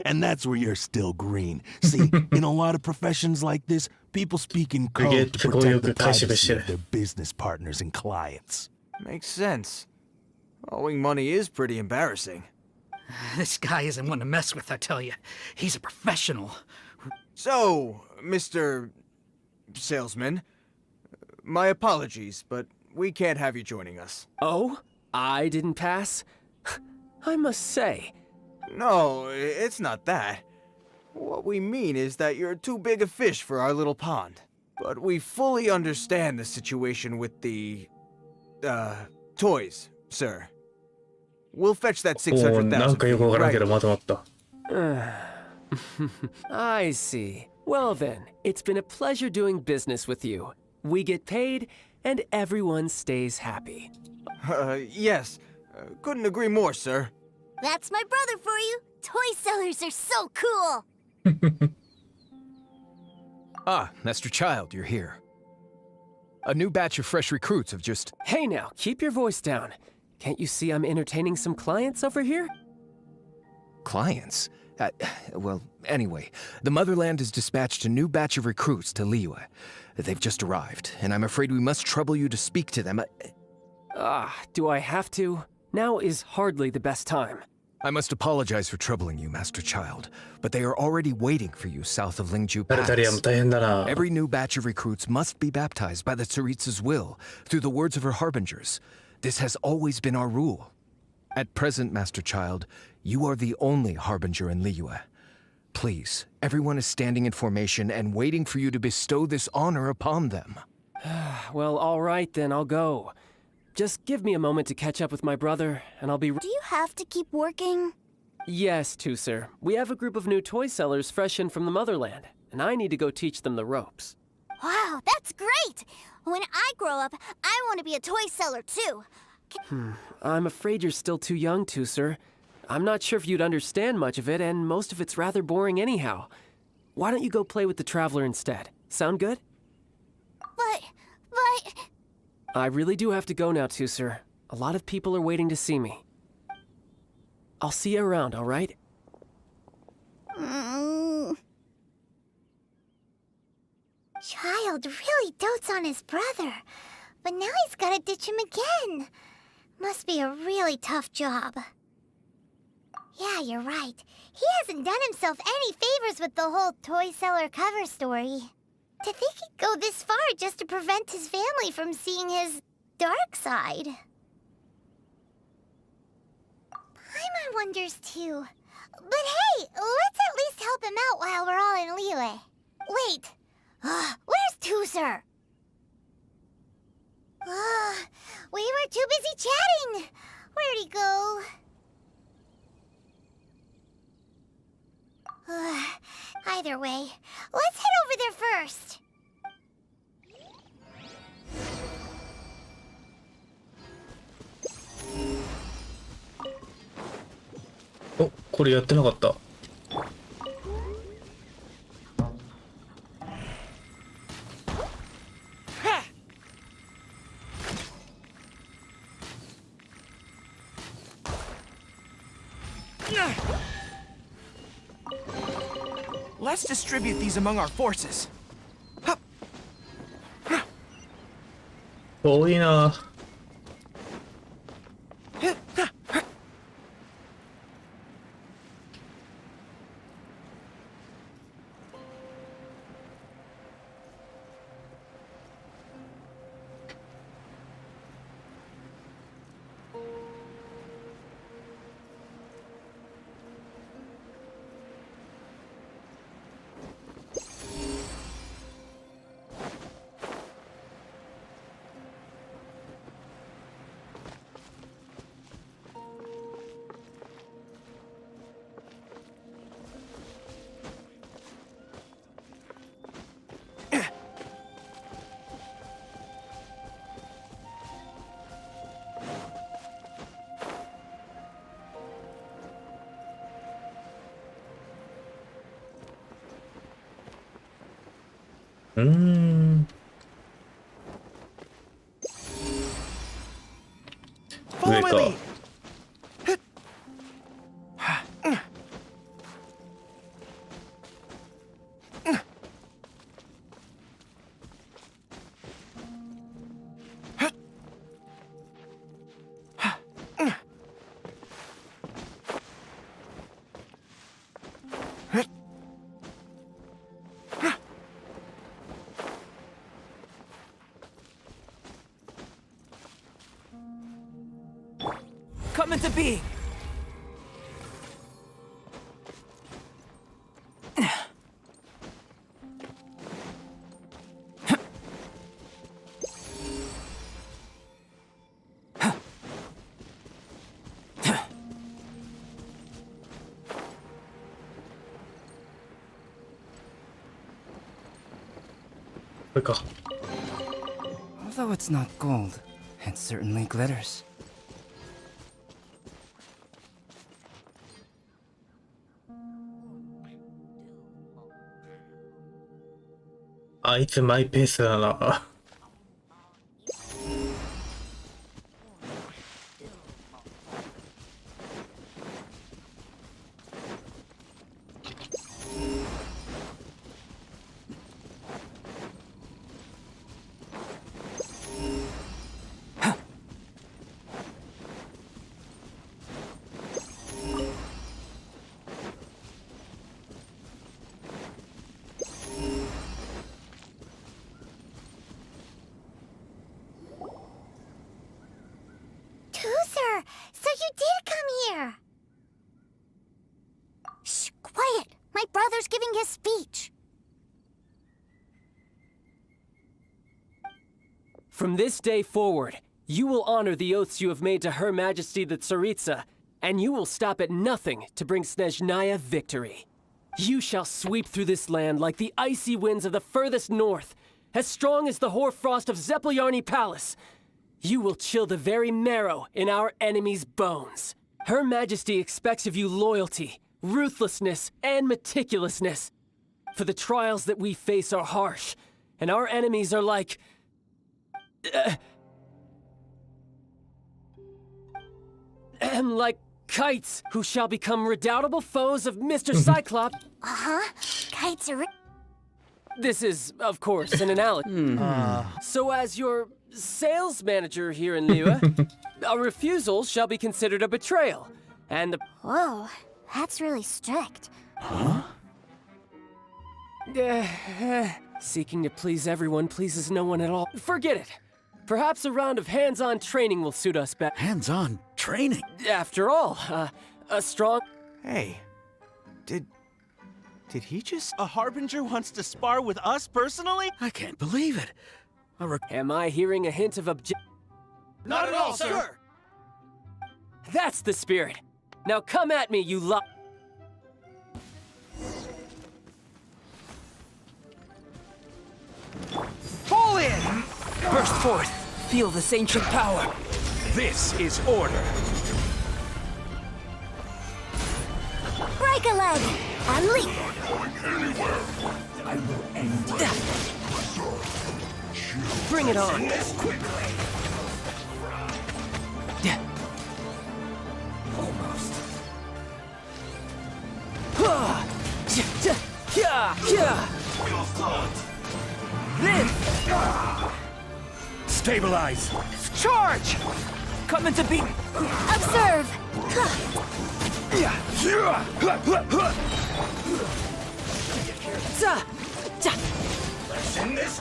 And that's where you're still green. See, in a lot of professions like this, people speak in code to protect the privacy of their business partners and clients. Makes sense. Owing money is pretty embarrassing. This guy isn't one to mess with, I tell you. He's a professional. So, Mr. Salesman, my apologies, but we can't have you joining us. Oh? I didn't pass? I must say... No, it's not that. What we mean is that you're too big a fish for our little pond. But we fully understand the situation with the... toys, sir. We'll fetch that 600,000. I see. Well then, it's been a pleasure doing business with you. We get paid, and everyone stays happy. Yes. Couldn't agree more, sir. That's my brother for you. Toy sellers are so cool. Ah, Master Child, you're here. A new batch of fresh recruits have just... Hey now, keep your voice down. Can't you see I'm entertaining some clients over here? Clients? Well, anyway, the Motherland has dispatched a new batch of recruits to Liyue. They've just arrived, and I'm afraid we must trouble you to speak to them. Do I have to? Now is hardly the best time. I must apologize for troubling you, Master Child, but they are already waiting for you south of Lingju Pass. 大変だな。 Every new batch of recruits must be baptized by the Tsaritsa's will, through the words of her harbingers. This has always been our rule. At present, Master Child, you are the only harbinger in Liyue. Please, everyone is standing in formation and waiting for you to bestow this honor upon them. Well, all right then, I'll go. Just give me a moment to catch up with my brother, and I'll be... Do you have to keep working? Yes, Tooser. We have a group of new toy sellers fresh in from the Motherland, and I need to go teach them the ropes. Wow, that's great! When I grow up, I want to be a toy seller too. I'm afraid you're still too young, Tooser. I'm not sure if you'd understand much of it, and most of it's rather boring anyhow. Why don't you go play with the Traveler instead? Sound good? But... I really do have to go now, Tooser. A lot of people are waiting to see me. I'll see you around, all right? Child really dotes on his brother, but now he's gotta ditch him again. Must be a really tough job. Yeah, you're right. He hasn't done himself any favors with the whole toy seller cover story. To think he'd go this far just to prevent his family from seeing his dark side. Paimon wonders too. But hey, let's at least help him out while we're all in Liyue. Wait, where's Tooser? We were too busy chatting. Where'd he go? Either way, let's head over there first. お、これやってなかった。Let's distribute these among our forces. 多いな。上か。Come into being. Although it's not gold, it certainly glitters. あいつマイペースだな。From this day forward, you will honor the oaths you have made to Her Majesty the Tsaritsa, and you will stop at nothing to bring Snezhnaya victory. You shall sweep through this land like the icy winds of the furthest north, as strong as the hoarfrost of Zepelyarny Palace. You will chill the very marrow in our enemies' bones. Her Majesty expects of you loyalty, ruthlessness, and meticulousness. For the trials that we face are harsh, and our enemies are like... like kites who shall become redoubtable foes of Mr. Cyclops. Kites are... This is, of course, an analogy. So as your sales manager here in Liyue, a refusal shall be considered a betrayal, and the... Whoa, that's really strict. Seeking to please everyone pleases no one at all. Forget it. Perhaps a round of hands-on training will suit us better. Hands-on training? After all, a strong... Hey, did he just... A Harbinger wants to spar with us personally? I can't believe it. Am I hearing a hint of Not at all, sir! That's the spirit. Now come at me, you Fall in! Burst forth. Feel this ancient power. This is order. Break a leg! And leap! I will end Bring it on. Almost. Then Stabilize! Charge! Coming to beat. Observe!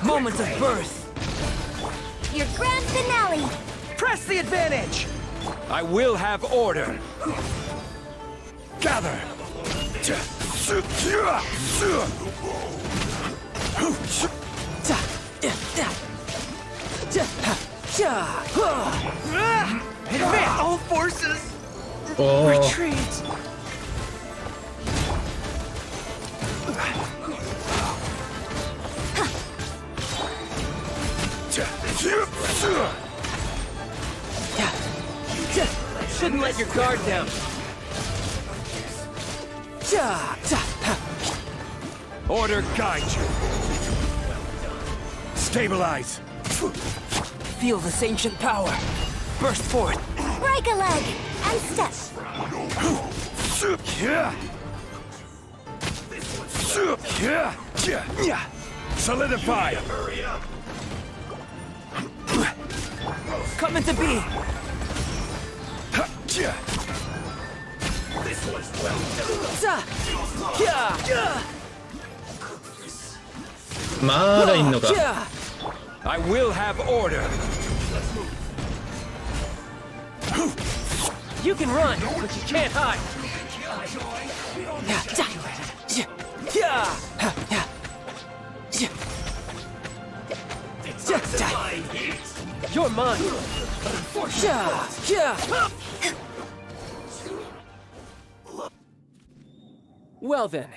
Moment of birth. Your grand finale! Press the advantage! I will have order. Gather! Advance all forces! Retreat! shouldn't let your guard down. Order guide you. Stabilize. Feel this ancient power. Burst forth. Break a leg and step. Solidify. Coming to be. This was well done. I will have order. You can run, but you can't hide. You're mine. Well then,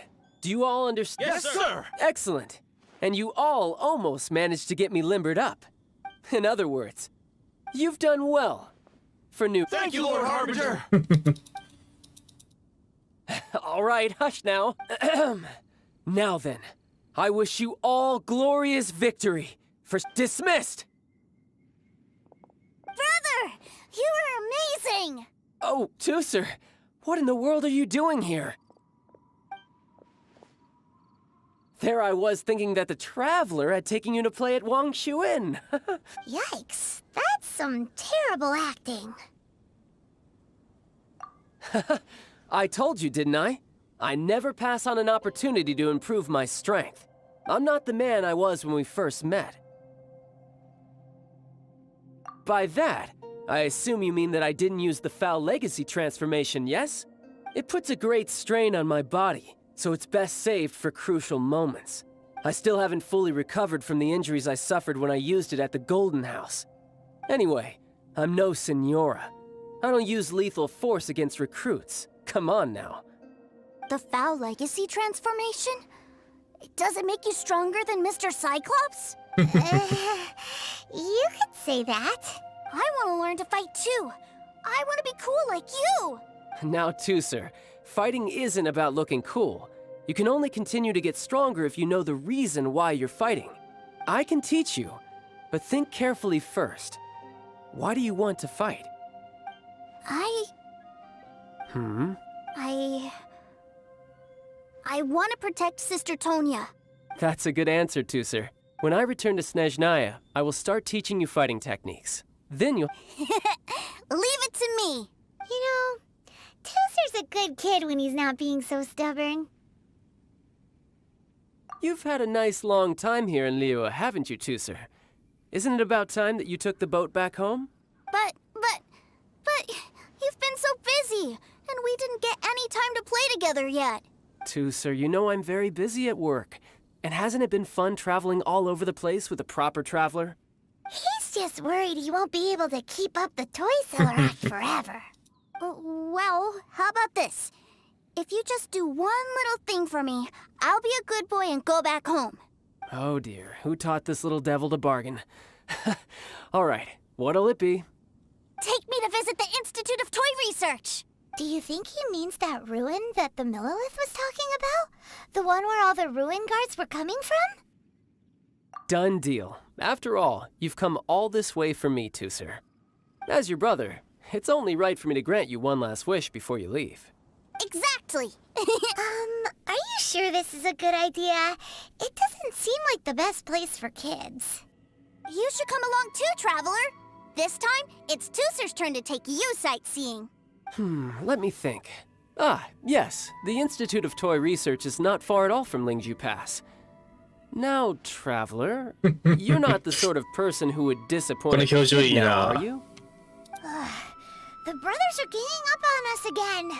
do you all understand? Yes, sir! Excellent. And you all almost managed to get me limbered up. In other words, you've done well for new... Thank you, Lord Harbinger! All right, hush now. Now then, I wish you all glorious victory for dismissed! Brother! You were amazing! Oh, Tooser, what in the world are you doing here? There I was thinking that the Traveler had taken you to play at Wang Chuin. Yikes, that's some terrible acting. I told you, didn't I? I never pass on an opportunity to improve my strength. I'm not the man I was when we first met. By that, I assume you mean that I didn't use the Foul Legacy transformation, yes? It puts a great strain on my body, so it's best saved for crucial moments. I still haven't fully recovered from the injuries I suffered when I used it at the Golden House. Anyway, I'm no senora. I don't use lethal force against recruits. Come on now. The Foul Legacy transformation? Does it make you stronger than Mr. Cyclops? You could say that. I want to learn to fight too. I want to be cool like you. Now, Tooser, fighting isn't about looking cool. You can only continue to get stronger if you know the reason why you're fighting. I can teach you, but think carefully first. Why do you want to fight? I want to protect Sister Tonya. That's a good answer, Tooser. When I return to Snezhnaya, I will start teaching you fighting techniques. Then you'll... Leave it to me. You know, Tooser's a good kid when he's not being so stubborn. You've had a nice long time here in Liyue, haven't you, Tooser? Isn't it about time that you took the boat back home? But, you've been so busy, and we didn't get any time to play together yet. Tooser, you know I'm very busy at work. And hasn't it been fun traveling all over the place with a proper traveler? He's just worried he won't be able to keep up the toy seller act forever. Well, how about this? If you just do one little thing for me, I'll be a good boy and go back home. Oh dear, who taught this little devil to bargain? All right, what'll it be? Take me to visit the Institute of Toy Research. Do you think he means that ruin that the Millilith was talking about? The one where all the ruin guards were coming from? Done deal. After all, you've come all this way for me, Tooser. As your brother, it's only right for me to grant you one last wish before you leave. Exactly. Are you sure this is a good idea? It doesn't seem like the best place for kids. You should come along too, Traveler. This time, it's Tooser's turn to take you sightseeing. Let me think. Ah, yes, the Institute of Toy Research is not far at all from Lingju Pass. Now, Traveler, you're not the sort of person who would disappoint a kid now, are you? The brothers are ganging up on us again.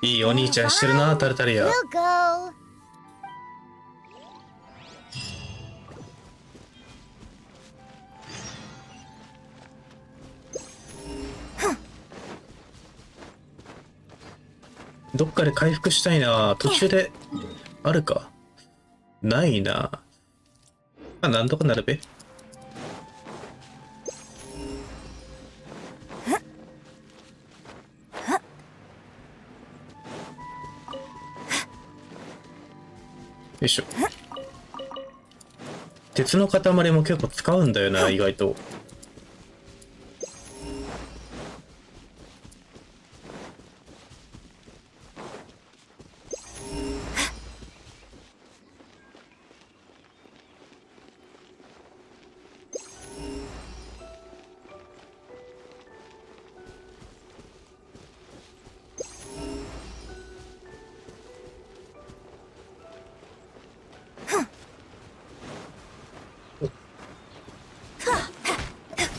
いいお兄ちゃんしてるな、タルタリア。 We'll go. どっかで回復したいな。途中であるかないな。あ、なんとかなるべ。よいしょ。鉄の塊も結構使うんだよな、意外と。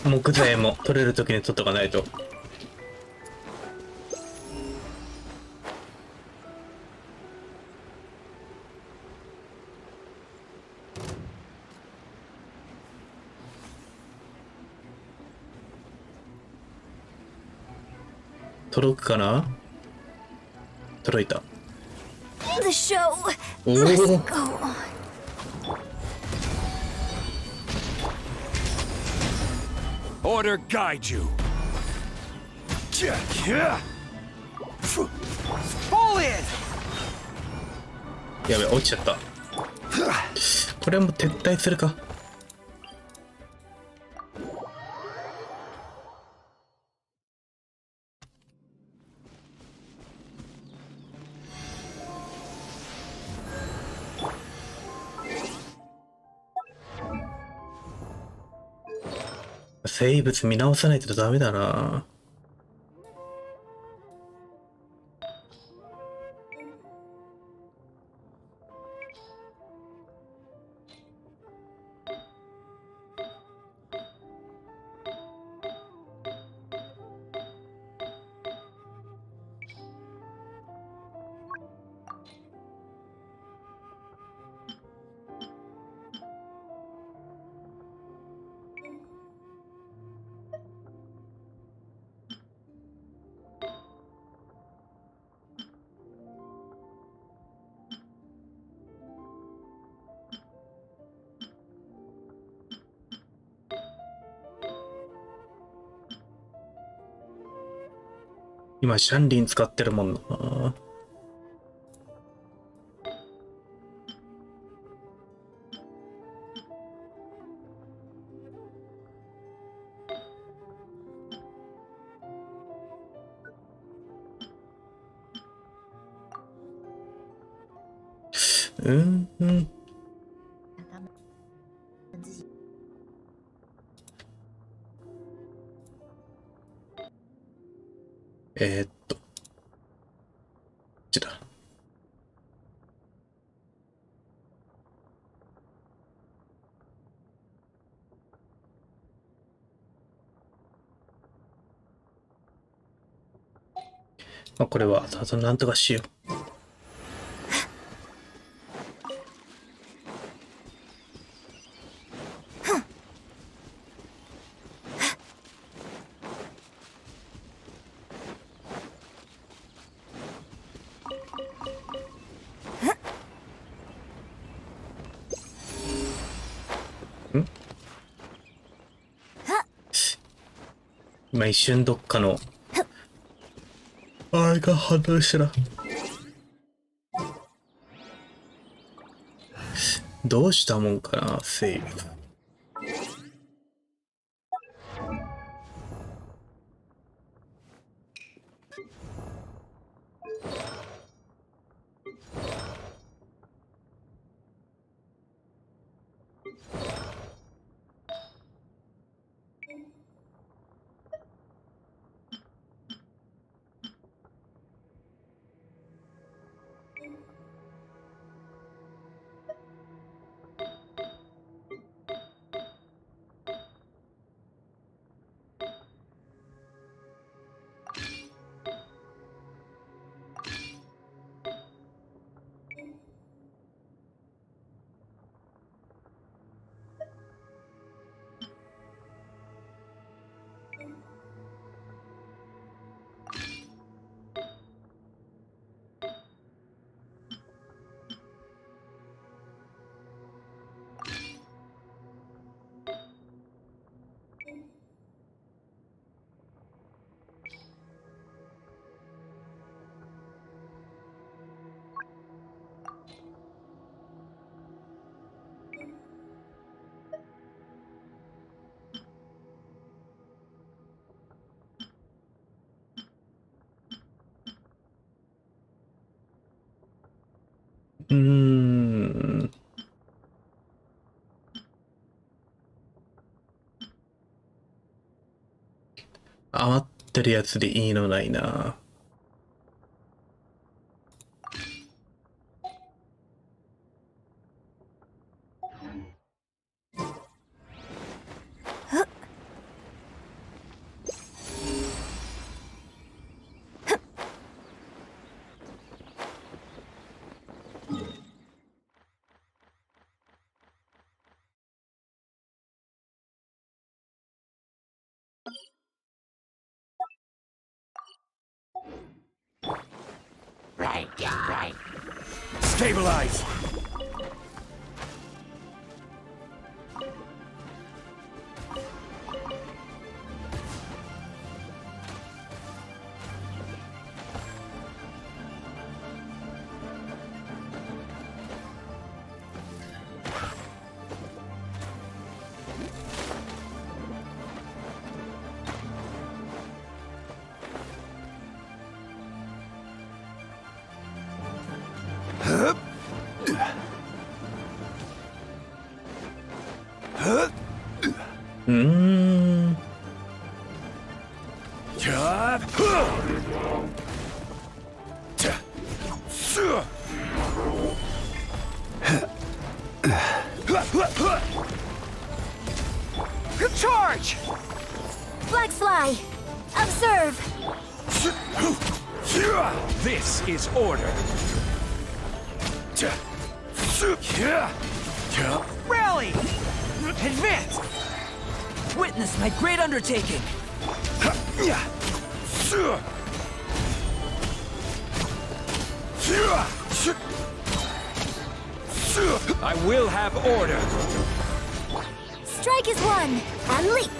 木材も取れるときに取っとかないと。届くかな？届いた。The show お must お。 go on. Order guide you. Fall in. やべ、落ちちゃった。これも撤退するか。生物見直さないとダメだな。今シャンリン使ってるもんな。うんうん。こっちだ。まあ、これはただなんとかしよう。今一瞬どっかのあれが反応したらどうしたもんかな。セーブ余ってるやつでいいのないな。Right. Stabilize. Charge! Flags fly! Observe! This is order. Rally! Advance! Witness my great undertaking! I will have order. Strike is one, and leap.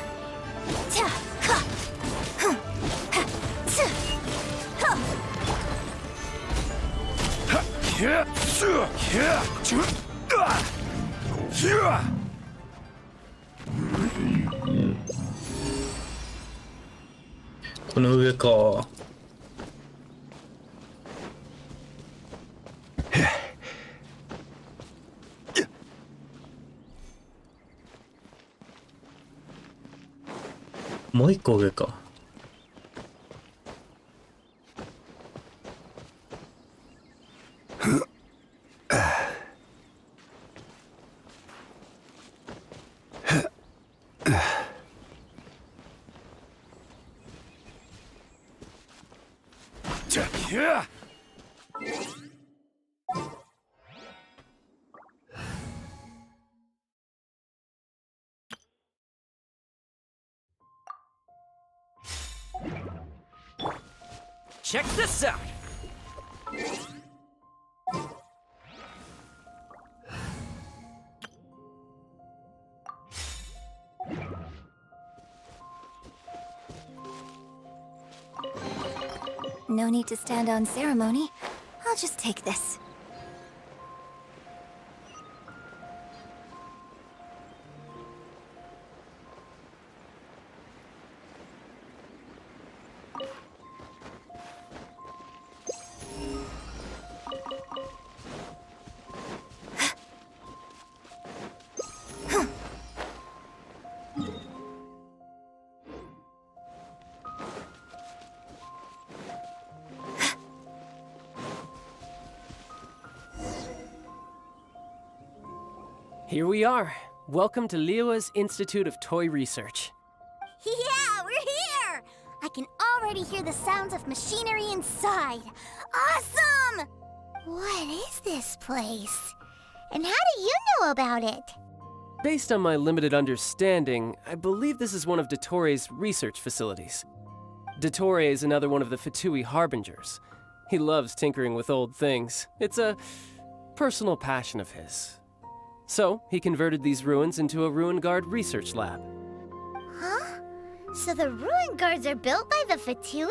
この上か。もう一個上か。Check this out! No need to stand on ceremony. I'll just take this. Here we are. Welcome to Liyue's Institute of Toy Research. Yeah, we're here! I can already hear the sounds of machinery inside. Awesome! What is this place? And how do you know about it? Based on my limited understanding, I believe this is one of Dottoro's research facilities. Dottore is another one of the Fatui Harbingers. He loves tinkering with old things. It's a personal passion of his. So, he converted these ruins into a Ruin Guard research lab. Huh? So the ruin guards are built by the Fatui?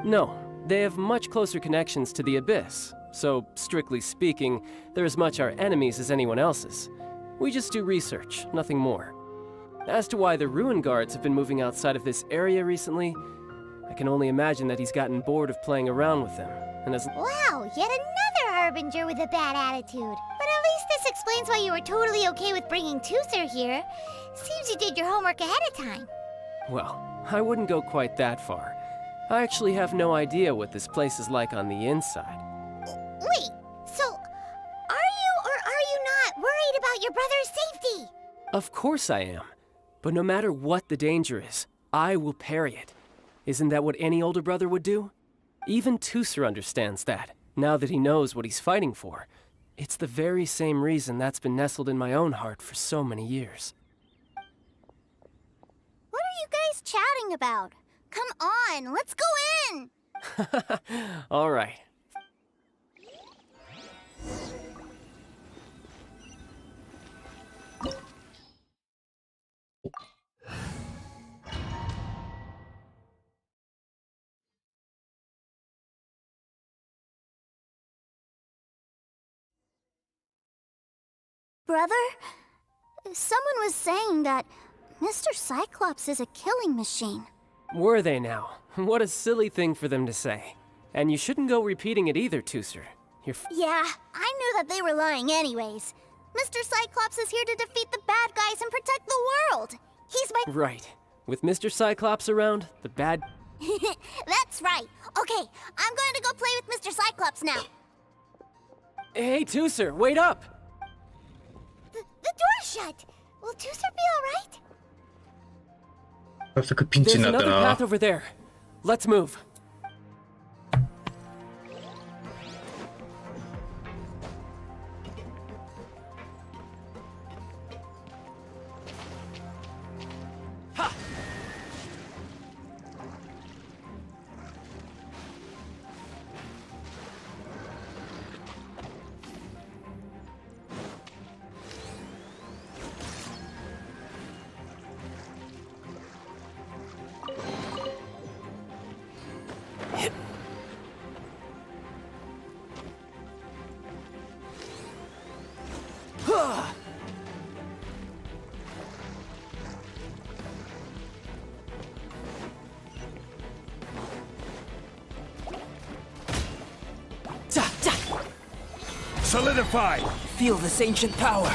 No, they have much closer connections to the Abyss. So, strictly speaking, they're as much our enemies as anyone else's. We just do research, nothing more. As to why the Ruin Guards have been moving outside of this area recently, I can only imagine that he's gotten bored of playing around with them, and has— Wow, yet another Harbinger with a bad attitude. But at least this explains why you were totally okay with bringing Tuser here. Seems you did your homework ahead of time. Well, I wouldn't go quite that far. I actually have no idea what this place is like on the inside. Wait, so are you or are you not worried about your brother's safety? Of course I am. But no matter what the danger is, I will parry it. Isn't that what any older brother would do? Even Tuser understands that, now that he knows what he's fighting for. It's the very same reason that's been nestled in my own heart for so many years. What are you guys chatting about? Come on, let's go in! All right. Brother, someone was saying that Mr. Cyclops is a killing machine. Were they now? What a silly thing for them to say. And you shouldn't go repeating it either, Tuser. Yeah, I knew that they were lying anyways. Mr. Cyclops is here to defeat the bad guys and protect the world. He's my— Right. With Mr. Cyclops around, the bad— That's right. Okay, I'm going to go play with Mr. Cyclops now. Hey, Tuser, wait up! The door's shut. Will Tuser be alright? 早速ピンチ There's になった another な。 path over there. Let's move. Solidify! Feel this ancient power.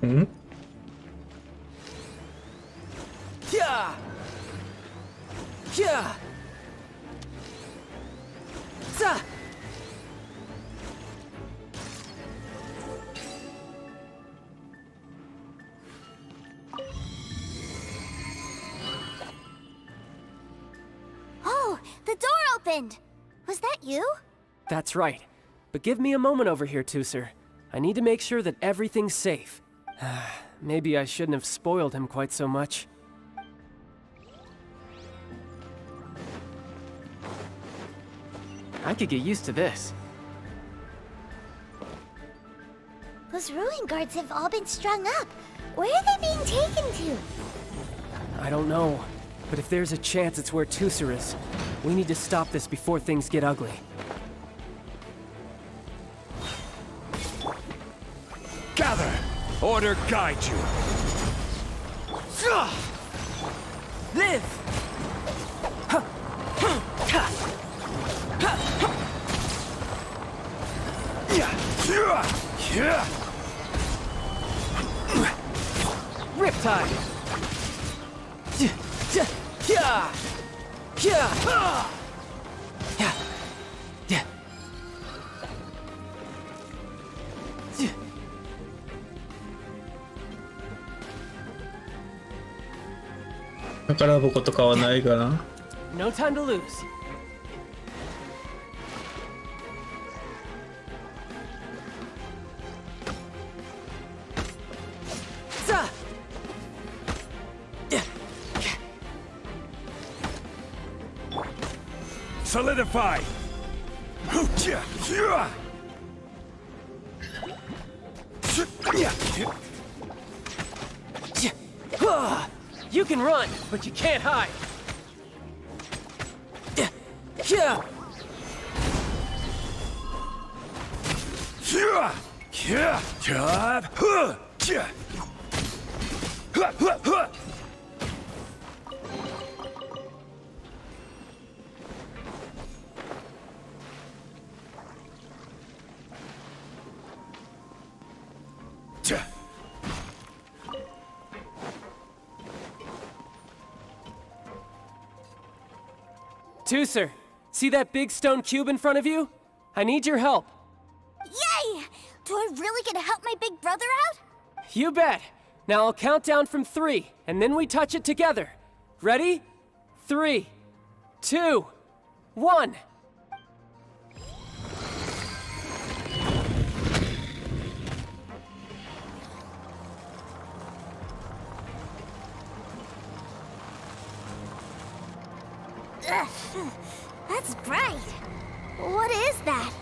Hmm? Oh, the door opened! Was that you? That's right. But give me a moment over here, Tooser. I need to make sure that everything's safe. Maybe I shouldn't have spoiled him quite so much. I could get used to this. Those ruin guards have all been strung up. Where are they being taken to? I don't know. But if there's a chance it's where Tooser is, we need to stop this before things get ugly. Gather! Order guide you! Live! Riptide!宝箱とかはないかな。 No time to lose. Solidify! You can run, but you can't hide. Tooser, see that big stone cube in front of you? I need your help. Yay! Do I really get to help my big brother out? You bet. Now I'll count down from 3, and then we touch it together. Ready? 3, 2, 1. That's bright. What is that?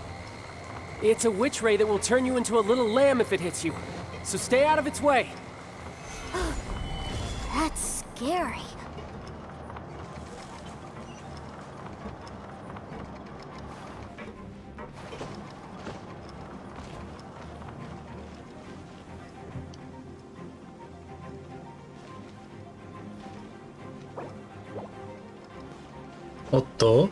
It's a witch ray that will turn you into a little lamb if it hits you. So stay out of its way. That's scary. Otto?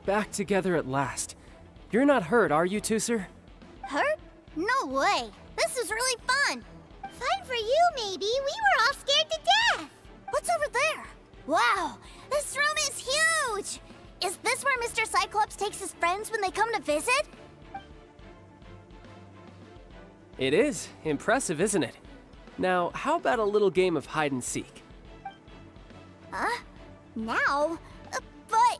Back together at last. You're not hurt, are you, Tooser? Hurt? No way. This is really fun. Fun for you, maybe. We were all scared to death. What's over there? Wow, this room is huge. Is this where Mr. Cyclops takes his friends when they come to visit? It is. Impressive, isn't it? Now, how about a little game of hide and seek? Huh? Now? But...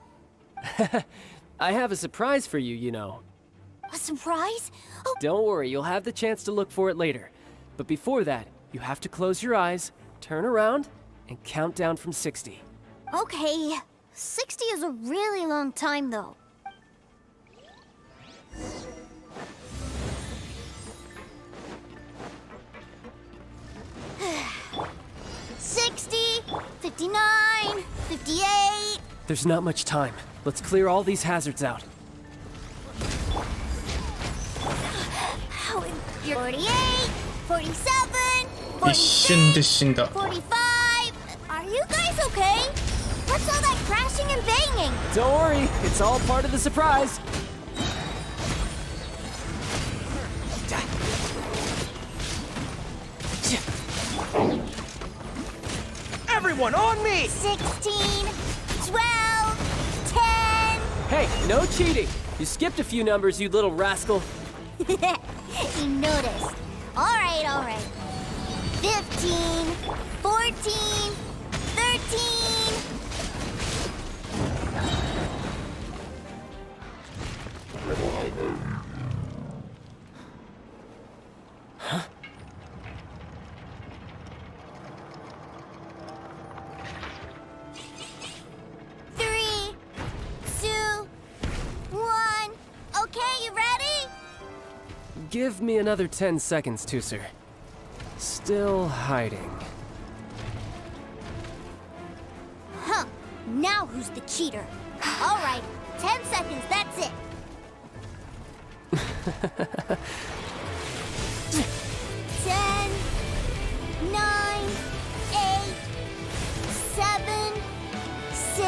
I have a surprise for you, you know. A surprise? Oh, Don't worry, you'll have the chance to look for it later. But before that, you have to close your eyes, turn around, and count down from 60. okay. 60 is a really long time, though. 60, 59, 58. There's not much time. Let's clear all these hazards out. 48, 47, 一瞬で死んだ。 45. Are you guys okay? What's all that crashing and banging? Don't worry, it's all part of the surprise. Everyone on me! 16, 12, 10. Hey, no cheating. You skipped a few numbers, you little rascal. You noticed. All right. 15, 14, 13. Huh? Three, two, one. Okay, you ready? Give me another 10 seconds, Tooser. Still hiding. Huh. Now who's the cheater? All right, 10 seconds, that's it. 10, 9, 8, 7, 6,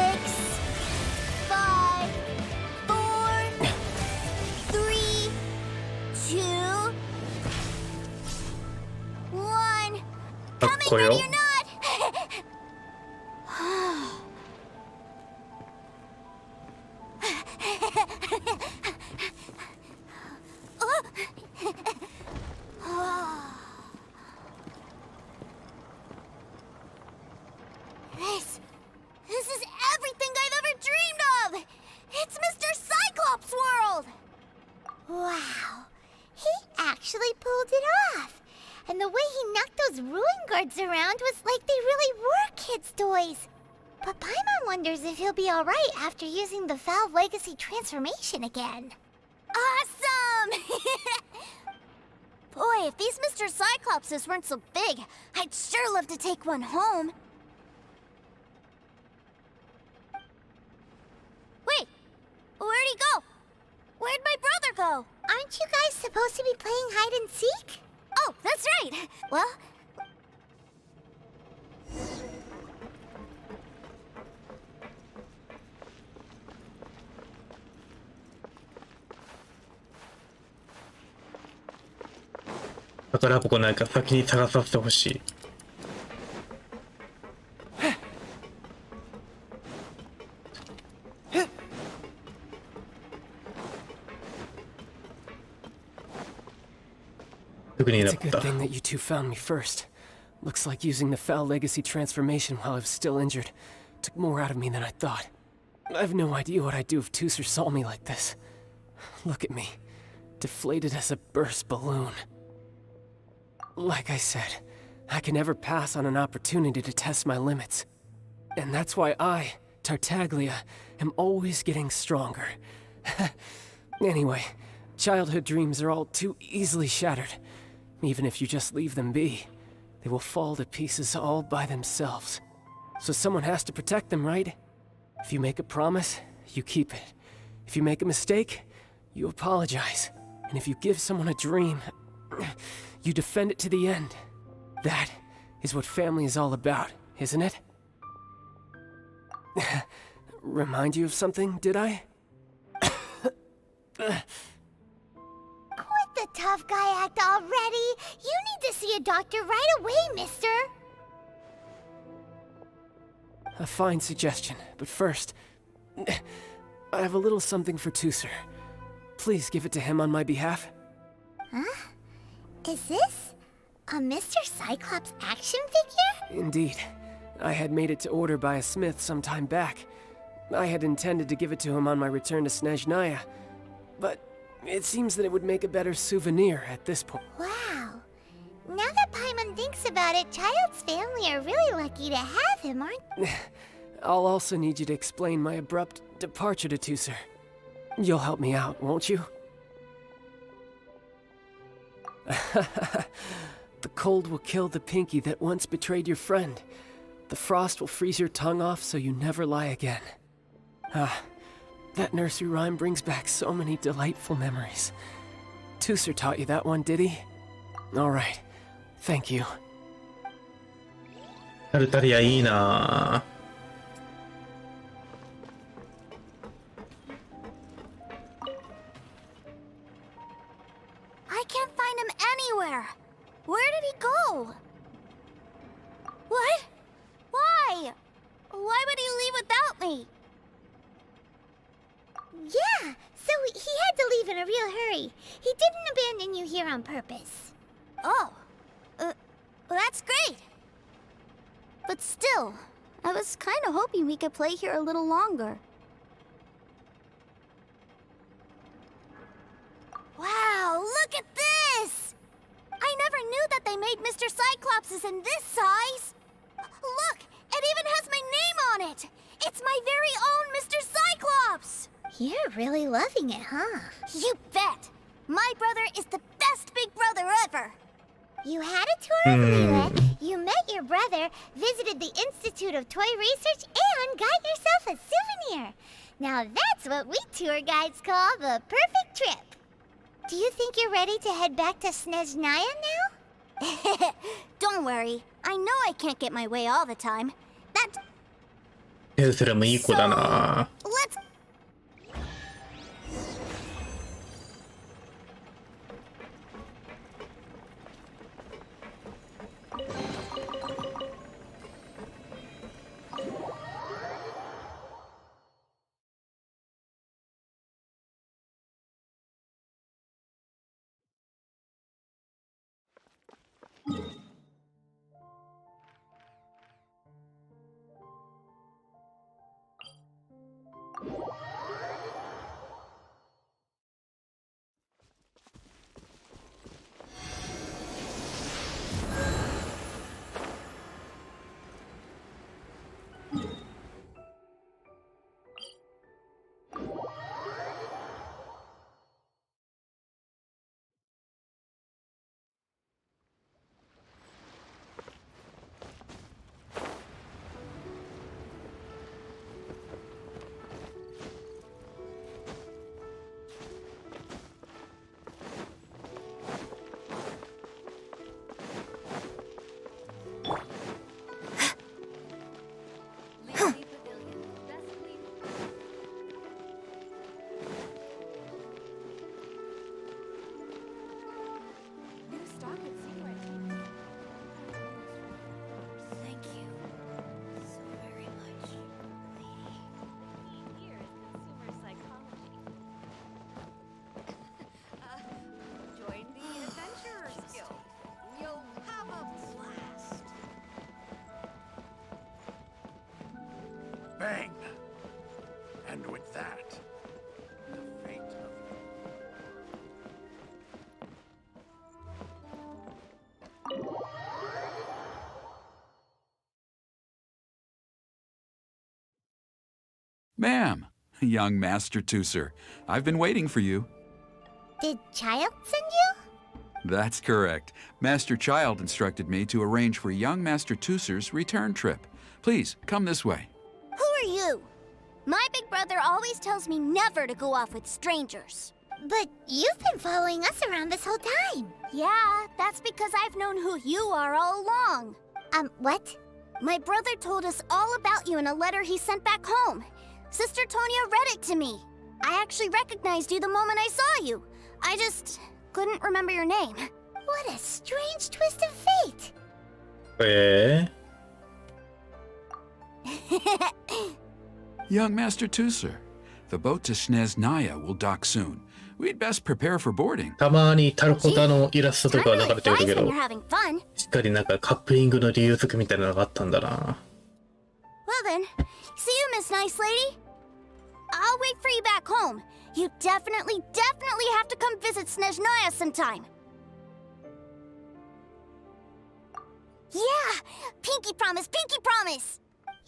5, 4, 3, 2, 1. Coming, ready or not? This is everything I've ever dreamed of! It's Mr. Cyclops' world! Wow, he actually pulled it off. And the way he knocked those ruin guards around was like they really were kids' toys. But Paimon wonders if he'll be alright after using the Valve Legacy transformation again. Awesome! Boy, if these Mr. Cyclopses weren't so big, I'd sure love to take one home. Wait, where'd he go? Where'd my brother go? Aren't you guys supposed to be playing hide and seek? Oh, that's right. Well...宝箱なんか先に探させてほしい。It's a good thing that you two found me first. Looks like using the Foul Legacy transformation while I was still injured took more out of me than I thought. I have no idea what I'd do if Tooser saw me like this. Look at me, deflated as a burst balloon. Like I said, I can never pass on an opportunity to test my limits. And that's why I, Tartaglia, am always getting stronger. Anyway, childhood dreams are all too easily shattered. Even if you just leave them be, they will fall to pieces all by themselves. So someone has to protect them, right? If you make a promise, you keep it. If you make a mistake, you apologize. And if you give someone a dream, you defend it to the end. That is what family is all about, isn't it? Remind you of something, did I? Quit the tough guy act already! You need to see a doctor right away, mister! A fine suggestion, but first, I have a little something for Tooser. Please give it to him on my behalf. Huh? Is this a Mr. Cyclops action figure? Indeed. I had made it to order by a smith some time back. I had intended to give it to him on my return to Snezhnaya, but It seems that it would make a better souvenir at this point. Wow. Now that Paimon thinks about it, Child's family are really lucky to have him, aren't they? I'll also need you to explain my abrupt departure to Tooser. You'll help me out, won't you? The cold will kill the pinky that once betrayed your friend. The frost will freeze your tongue off so you never lie again. Ah, that nursery rhyme brings back so many delightful memories. Tooser taught you that one, did he? All right. Thank you. タルタリアいいな。I can't find him anywhere. Where did he go? What? Why? Why would he leave without me? Yeah, so he had to leave in a real hurry. He didn't abandon you here on purpose. Oh, that's great. But still, I was kind of hoping we could play here a little longer. Wow, look at this! I never knew that they made Mr. Cyclopses in this size! Look, it even has my name on it! It's my very own Mr. Cyclops! You're really loving it, huh? You bet! My brother is the best big brother ever! You had a tour of Liyue, you met your brother, visited the Institute of Toy Research, and got yourself a souvenir! Now that's what we tour guides call the perfect trip! Do you think you're ready to head back to Snezhnaya now? Don't worry. I know I can't get my way all the time.それもいい子だな。Let's... Bang! And with that, the fate of Ma'am, young Master Tooser, I've been waiting for you. Did Child send you? That's correct. Master Child instructed me to arrange for young Master Tooser's return trip. Please, come this way. Who are you? My big brother always tells me never to go off with strangers. But you've been following us around this whole time. Yeah, that's because I've known who you are all along. What? My brother told us all about you in a letter he sent back home. Sister Tonya read it to me. I actually recognized you the moment I saw you. I just couldn't remember your name. What a strange twist of fate. Young Master Tooser, the boat to Snezhnaya will dock soon. We'd best prepare for boarding. たまにタルコタのイラストとか流れてるけど、 You're having fun. しっかりなんかカップリングの理由付けみたいなのがあったんだな。Well then, see you, Miss Nice Lady. I'll wait for you back home. You definitely have to come visit Snezhnaya sometime. Yeah! Pinky promise, pinky promise!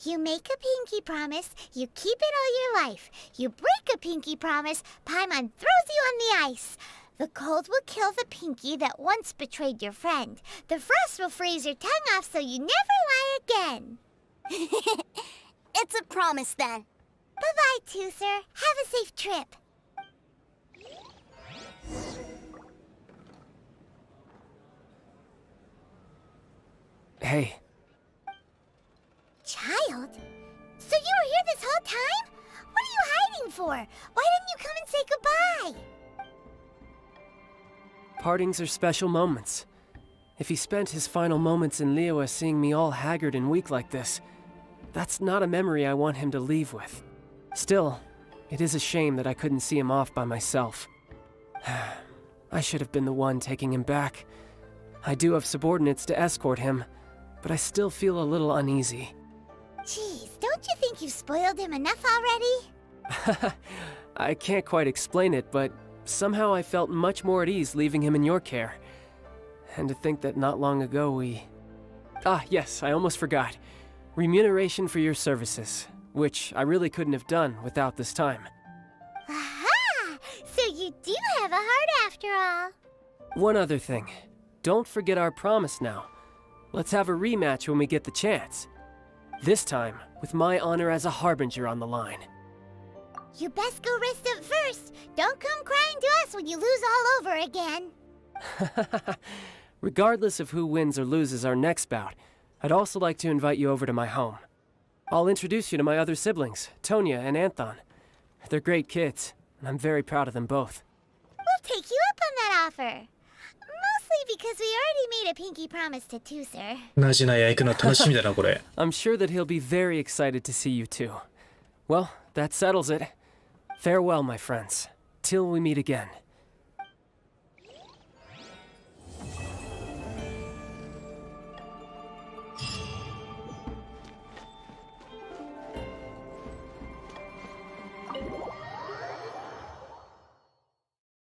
You make a pinky promise, you keep it all your life. You break a pinky promise, Paimon throws you on the ice. The cold will kill the pinky that once betrayed your friend. The frost will freeze your tongue off so you never lie again. It's a promise then. Bye-bye, Tooser. Have a safe trip. Hey. Child? So you were here this whole time? What are you hiding for? Why didn't you come and say goodbye? Partings are special moments. If he spent his final moments in Liyue seeing me all haggard and weak like this, that's not a memory I want him to leave with. Still, it is a shame that I couldn't see him off by myself. I should have been the one taking him back. I do have subordinates to escort him, but I still feel a little uneasy. Jeez, don't you think you've spoiled him enough already? I can't quite explain it, but somehow I felt much more at ease leaving him in your care. And to think that not long ago we... Ah, yes, I almost forgot. Remuneration for your services, which I really couldn't have done without this time. Aha! So you do have a heart after all. One other thing. Don't forget our promise now. Let's have a rematch when we get the chance. This time, with my honor as a harbinger on the line. You best go rest up first. Don't come crying to us when you lose all over again. Regardless of who wins or loses our next bout, I'd also like to invite you over to my home. I'll introduce you to my other siblings, Tonya and Anthon. They're great kids, and I'm very proud of them both. We'll take you up on that offer. Mostly because we already made a pinky promise to Tooser. ナジナヤ行くの楽しみだなこれ。I'm sure that he'll be very excited to see you too. Well, that settles it. Farewell, my friends. Till we meet again.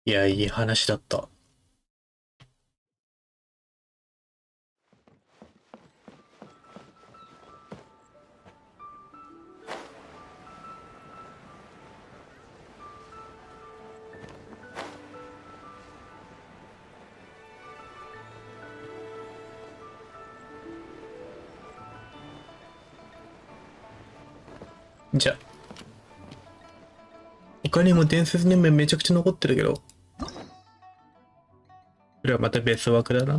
いや、いい話だった。じゃあ他にも伝説の面めちゃくちゃ残ってるけど、これはまた別枠だな。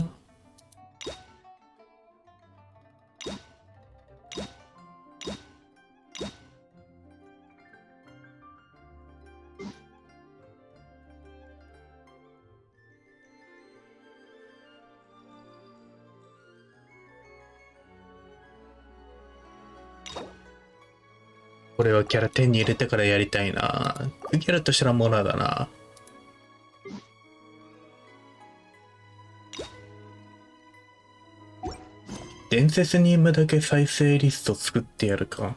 これはキャラ手に入れてからやりたいな。次やるとしたらモナだな。伝説に今だけ再生リスト作ってやるか。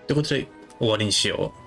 ってことで終わりにしよう。